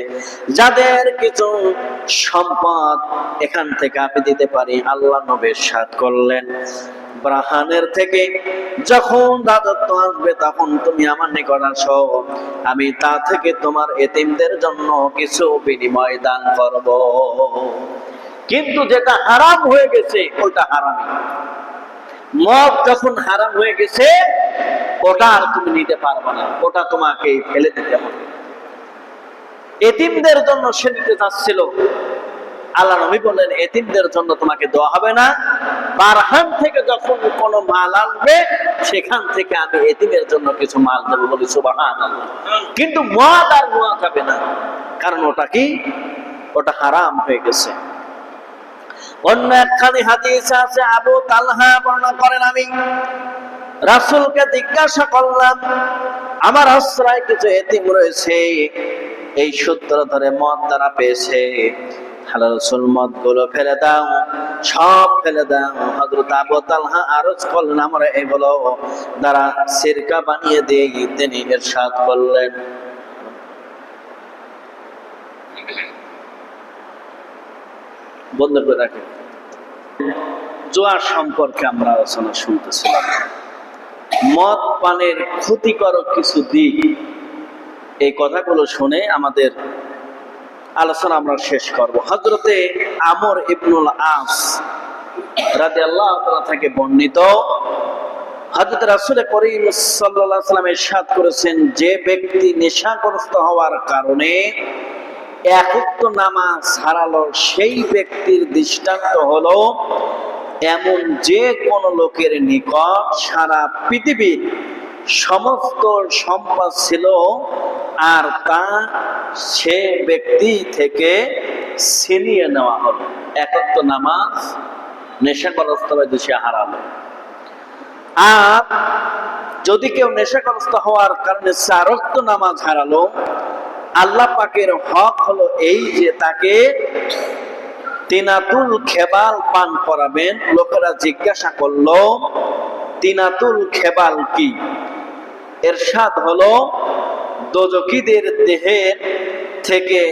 যাদের কিছু সম্পদ এখান থেকে আমি দিতে পারি। আল্লাহর নবী ইরশাদ করলেন, ব্রাহ্মণের থেকে যখন রাজত্ব আসবে তখন তুমি আমার নিকট আসো, আমি তা থেকে তোমার এতিমদের জন্য কিছু বিনিময় দান করব। কিন্তু যেটা হারাম হয়ে গেছে ওটা হারামই। মদ যখন হারাম হয়ে গেছে ওটা আর তুমি নিতে পারবে না, ওটা তোমাকে ফেলে দিতে হবে। এতিমদের জন্য সে নিতে চাচ্ছিল, আল্লাহ নবী বললেন, এতিমদের জন্য তোমাকে দেওয়া হবে না। বারহান থেকে যখন কোনো মাল আসবে সেখান থেকে আমি এতিমের জন্য কিছু মাল দেবো, বলি সুবহানাল্লাহ। কিন্তু মদ আর নেওয়া যাবে না, কারণ ওটা কি, ওটা হারাম হয়ে গেছে। অন্য একখানি হাদিস আছে, আবু তালহা বর্ণনা করেন, আমি রাসূলকে জিজ্ঞাসা করলাম, আমার আশ্রয় কিছু এতিম রয়েছে, এই সূত্র ধরে মদ দ্বারা পেয়েছে, আল্লাহ রাসূল মদ গুলো ফেলে দাও, সব ফেলে দাও। হযরত আবু তালহা আরজ করলেন, আমরা এগুলো দ্বারা সিরকা বানিয়ে দেই। তিনি ইরশাদ করলেন, বন্ধ করে রাখেন। জুয়া সম্পর্কে আমরা আলোচনা শুনতেছিলাম। মদ পানের ক্ষতিকারক কিছু দিক, এই কথাগুলো শুনে আমাদের আলোচনা আমরা শেষ করব। হযরতে আমর ইবনুল আস রাদিয়াল্লাহু তাআলা থেকে বর্ণিত, হযরত রাসূল করিম সাল্লাল্লাহু আলাইহি ওয়াসাল্লাম ইরশাদ করেছেন, যে ব্যক্তি নেশাগ্রস্ত হওয়ার কারণে এক ওয়াক্ত নামাজ হারালো, সেই ব্যক্তির দৃষ্টান্ত হলো এমন যে কোন লোকের নিকট সারা পৃথিবীর সমস্ত সম্পদ ছিল, আর তা সে ব্যক্তি থেকে ছিনিয়ে নেওয়া হলো। এক ওয়াক্ত নামাজ নেশাগ্রস্ত হয়ে সে হারালো। আর যদি কেউ নেশাগ্রস্ত হওয়ার কারণে 4 ওয়াক্ত নামাজ হারালো, আল্লাহ পাকের হক হলো এই যে তাকে তিনাতুল খেবাল পান করাবেন। লোকেরা জিজ্ঞাসা করলো, তিনাতুল খেবাল কি? ইরশাদ হলো, দোজখীদের দেহের থেকে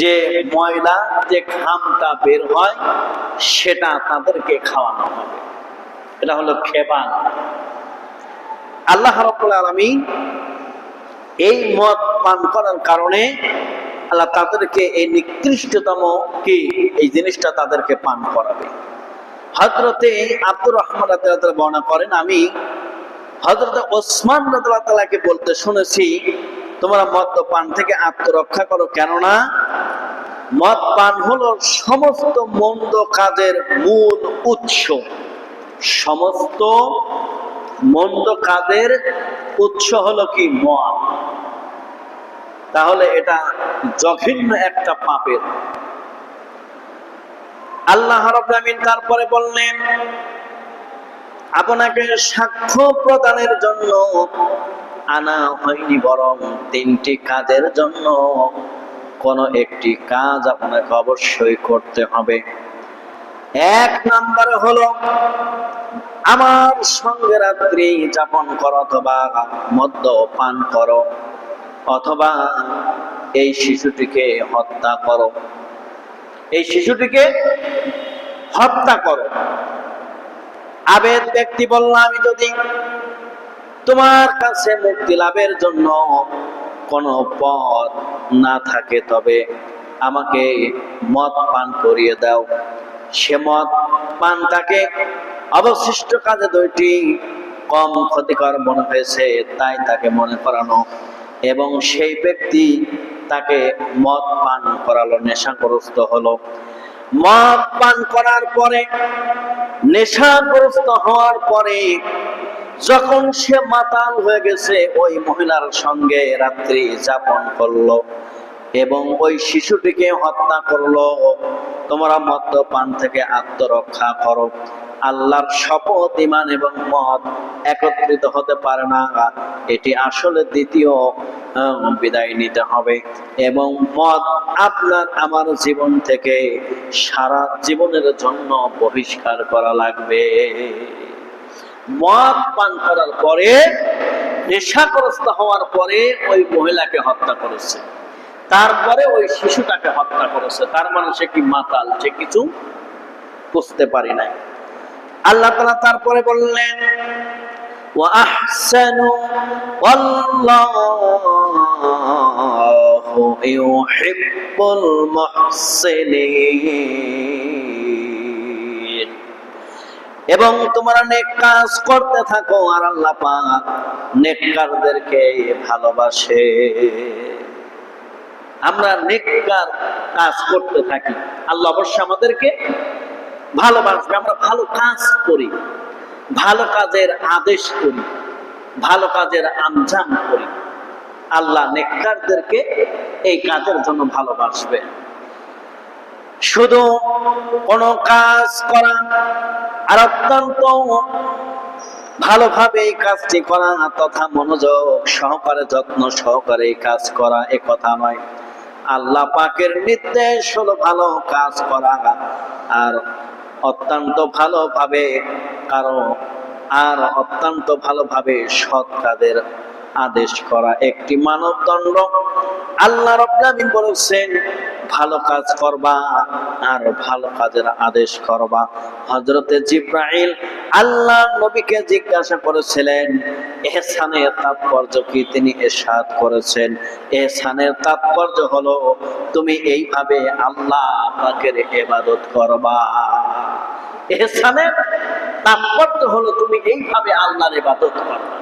যে ময়লা, যে ঘামটা বের হয়, সেটা তাদেরকে খাওয়ানো হবে। এটা হলো খেবাল। আল্লাহ রাব্বুল আলামিন এই মদ পান করার কারণে আল্লাহ তাদেরকে এই নিকৃষ্টতম কি এই জিনিসটা তাদেরকে পান করাবে। হযরতে আব্দুর রহমান রাদিয়াল্লাহু তাআলা বর্ণনা করেন, আমি হযরত ওসমান রাদিয়াল্লাহু তাআলাকে বলতে শুনেছি, তোমরা মদ পান থেকে আত্মরক্ষা করো, কেননা মদ পান হলো সমস্ত মন্দ কাজের মূল উৎস। সমস্ত মন্দ কাজের উৎস হলো কি? মদ। তাহলে এটা জঘন্য একটা পাপের। আল্লাহ রাব্বুল আমিন তারপরে বললেন, আপনাকে সাক্ষ্য প্রদানের জন্য আনা হয়নি, বরং 3টি কাজের জন্য কোন একটি কাজ আপনাকে অবশ্যই করতে হবে। 1 নম্বরে হলো আমার সঙ্গে রাত্রি যাপন করো, অথবা মদ্যপান করো, অথবা এই শিশুটিকে হত্যা করো। এই শিশুটিকে হত্যা করো। আবেদ ব্যক্তি বলল, আমি যদি তোমার কাছে মুক্তি লাভের জন্য কোনো পথ না থাকে, তবে আমাকে মদ পান করিয়ে দাও। সে মদ পান তাকে অবশিষ্ট কাজে 2টি কম ক্ষতিকর মনে হয়েছে, তাই তাকে মনে করানো, এবং সেই ব্যক্তি তাকে মদ পান করালো, নেশাগ্রস্ত হলো। মদ পান করার পরে, নেশাগ্রস্ত হওয়ার পরে যখন সে মাতাল হয়ে গেছে, ওই মহিলার সঙ্গে রাত্রি যাপন করলো এবং ওই শিশুটিকে হত্যা করলো। তোমরা মদ্যপান থেকে আত্মরক্ষা করো। আল্লাহর শপথ, ঈমান এবং মদ একত্রিত হতে পারে না। এটি আসলে দ্বিতীয় বিদায় নিতে হবে, এবং মদ আপনার আমার জীবন থেকে সারা জীবনের জন্য বহিষ্কার করা লাগবে। মদ পান করার পরে, নেশাগ্রস্ত হওয়ার পরে ওই মহিলাকে হত্যা করেছে, তারপরে ওই শিশুটাকে হত্যা করেছে। তার মানে সে কি মাতাল, সে কিছু বুঝতে পারি নাই। আল্লাহ তাআলা তারপরে বললেন, ওয়া আহসানু ওয়াল্লাহু ইউহিব্বুল মুহসিনিন। এবং তোমরা নেক কাজ করতে থাকো, আর আল্লাহ পাক নেককারদেরকে ভালোবাসে। আমরা নেককার কাজ করতে থাকি, আল্লাহ অবশ্যই আমাদেরকে ভালোবাসবে। আমরা ভালো কাজ করি, ভালো কাজের আদেশ করি, ভালো কাজের আঞ্জাম করি, আল্লাহ নেককারদেরকে এই কাজের জন্য ভালোবাসবে। শুধু কোন কাজ করা আর অত্যন্ত ভালোভাবে এই কাজটি করা তথা মনোযোগ সহকারে যত্ন সহকারে এই কাজ করা এ কথা নয়। আল্লাহ পাকের নির্দেশ হলো ভালো কাজ করা, আর অত্যন্ত ভালোভাবে অত্যন্ত ভালোভাবে সৎ কাজের আদেশ করা একটি মানবদণ্ড। আল্লাহ রাব্বুল আলামিন বলেছেন ভালো কাজ করবা আর ভালো কাজের আদেশ করবা। হযরতে জিবরাইল আল্লাহ নবীকে জিজ্ঞাসা করেছিলেন ইহসানের তাৎপর্য কি, তিনি ইরশাদ করেছেন ইহসানের তাৎপর্য হলো তুমি এইভাবে আল্লাহ পাকের ইবাদত করবা। ইহসানের তাৎপর্য হলো তুমি এইভাবে আল্লাহর ইবাদত করবা,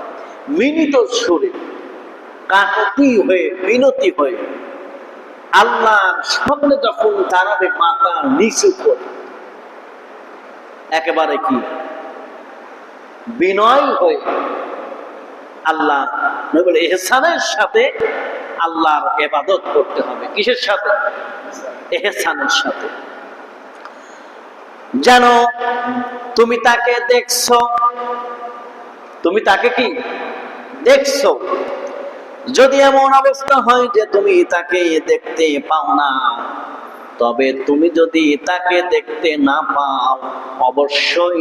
বিনীত সুরে কাকুতি হয়ে বিনতি হয়ে আল্লাহর সামনে যখন দাঁড়াবে মাথা নিচু করে একেবারে কি বিনয় হয়ে আল্লাহ বলে ইহসানের সাথে আল্লাহর ইবাদত করতে হবে। কিসের সাথে? ইহসানের সাথে। যেন তুমি তাকে দেখছো, তুমি তাকে কি দেখছো। যদি এমন অবস্থা হয় যে তুমি তাকে দেখতে পাও না, তবে তুমি যদি তাকে দেখতে না পাও অবশ্যই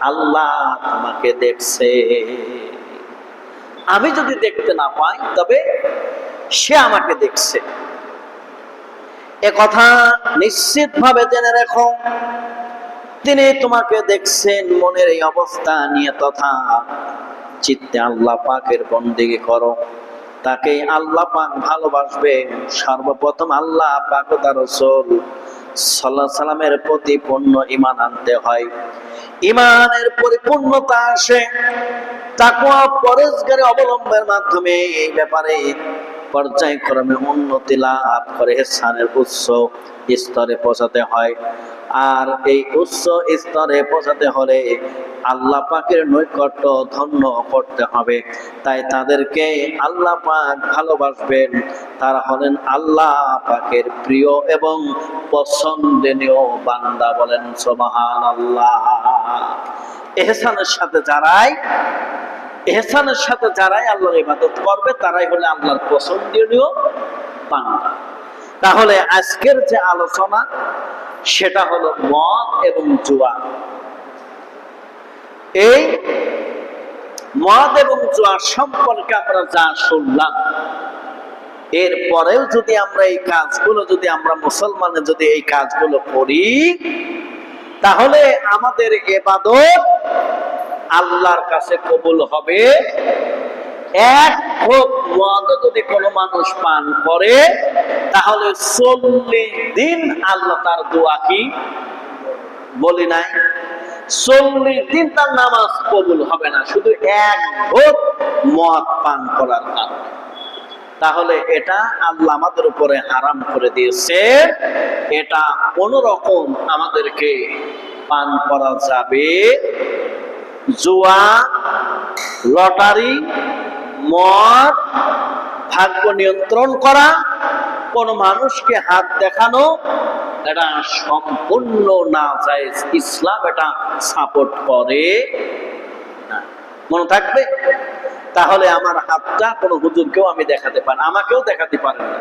আল্লাহ তোমাকে দেখছে। আমি যদি দেখতে না পাই তবে সে আমাকে দেখছে। এ কথা নিশ্চিত ভাবে জেনে রেখো, তিনি তোমাকে দেখছেন। মনের এই অবস্থা নিয়ে তথা চিত্তে আল্লাহ পাকের বন্দেগী করো, তাকে আল্লাহ পাক ভালোবাসবে। সর্বপ্রথম আল্লাহ পাক ও তার রাসূল সাল্লাল্লাহু আলাইহি সাল্লামের প্রতি পূর্ণ ঈমান আনতে হয়। ঈমানের পরিপূর্ণতা আসে তাকওয়া পরহেজগারি অবলম্বনের মাধ্যমে। এই ব্যাপারে পর্যায়ক্রমে উন্নতি লাভ করে ইহসানের উচ্চ স্তরে পৌঁছাতে হয়। আর এই উচ্চ স্তরে পৌঁছাতে হলে আল্লাহ পাকের নৈকট্য ধন্য করতে হবে। তাই তাদেরকে আল্লাহ পাক ভালোবাসবেন, তারা হলেন আল্লাহ পাকের প্রিয় এবং পছন্দনীয় বান্দা। বলেন সুবহানাল্লাহ। ইহসানের সাথে যারাই আল্লাহর ইবাদত করবে তারাই হলে আল্লাহর পছন্দনীয় বান্দা। তাহলে আজকের যে আলোচনা সেটা হলো মদ এবং জুয়া। এই মদ এবং জুয়া সম্পর্কে আমরা যা শুনলাম, এরপরেও যদি আমরা এই কাজগুলো যদি আমরা মুসলমানে যদি এই কাজগুলো করি, তাহলে আমাদের ইবাদত আল্লাহর কাছে কবুল হবে। এক ভোগ মদ যদি কোনো মানুষ পান করে তাহলে 40 দিন আল্লাহ তার দোয়া কি বলি নাই, 40 দিন তার নামাজ কবুল হবে না, শুধু এক ভোগ মদ পান করার কারণে। তাহলে এটা আল্লাহ আমাদের উপরে হারাম করে দিয়েছে। এটা কোন রকম আমাদেরকে পান করা যাবে। জুয়া, লটারি, মদ, ভাগ্য নিয়ন্ত্রণ করা, কোন মানুষকে হাত দেখানো, এটা সম্পূর্ণ নাজায়েজ। ইসলাম এটা সাপোর্ট করে না। মনে থাকবে। তাহলে আমার হাতটা কোনো হুজুরকেও আমি দেখাতে পারি, আমাকেও দেখাতে পারেন না,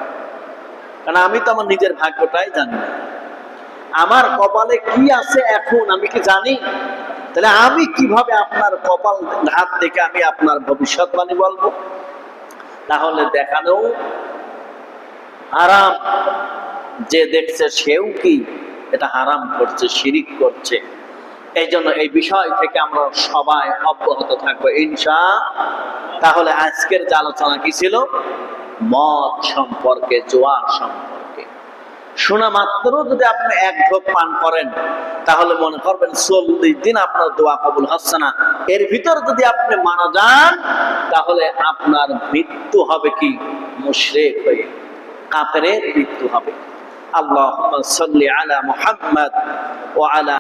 কারণ আমি তো আমার নিজের ভাগ্যটাই জানি না। আমার কপালে কি আছে এখন আমি কি জানি? তাহলে আমি কিভাবে আপনার কপাল হাত দেখে আমি আপনার ভবিষ্যৎবাণী বলবো? তাহলে দেখানো হারাম। যে দেখছে সেও কি এটা হারাম করছে, শিরিক করছে। এই জন্য এই বিষয় থেকে আমরা সবাই অব্যাহত থাকবো ইনশাআল্লাহ। তাহলে আজকের যে আলোচনা কি ছিল? মদ সম্পর্কে, জুয়া সম্পর্কে। শোনা মাত্র যদি আপনি এক ঢোক পান করেন তাহলে মনে করবেন 40 দিন আপনার দোয়া কবুল হচ্ছে না। এর ভিতর যদি আপনি মারা যান তাহলে আপনার মৃত্যু হবে কি মুশরিক হয়ে, কাফেরের মৃত্যু হবে। আল্লাহুম্মা সাল্লি আলা মুহাম্মাদ ওয়া আলা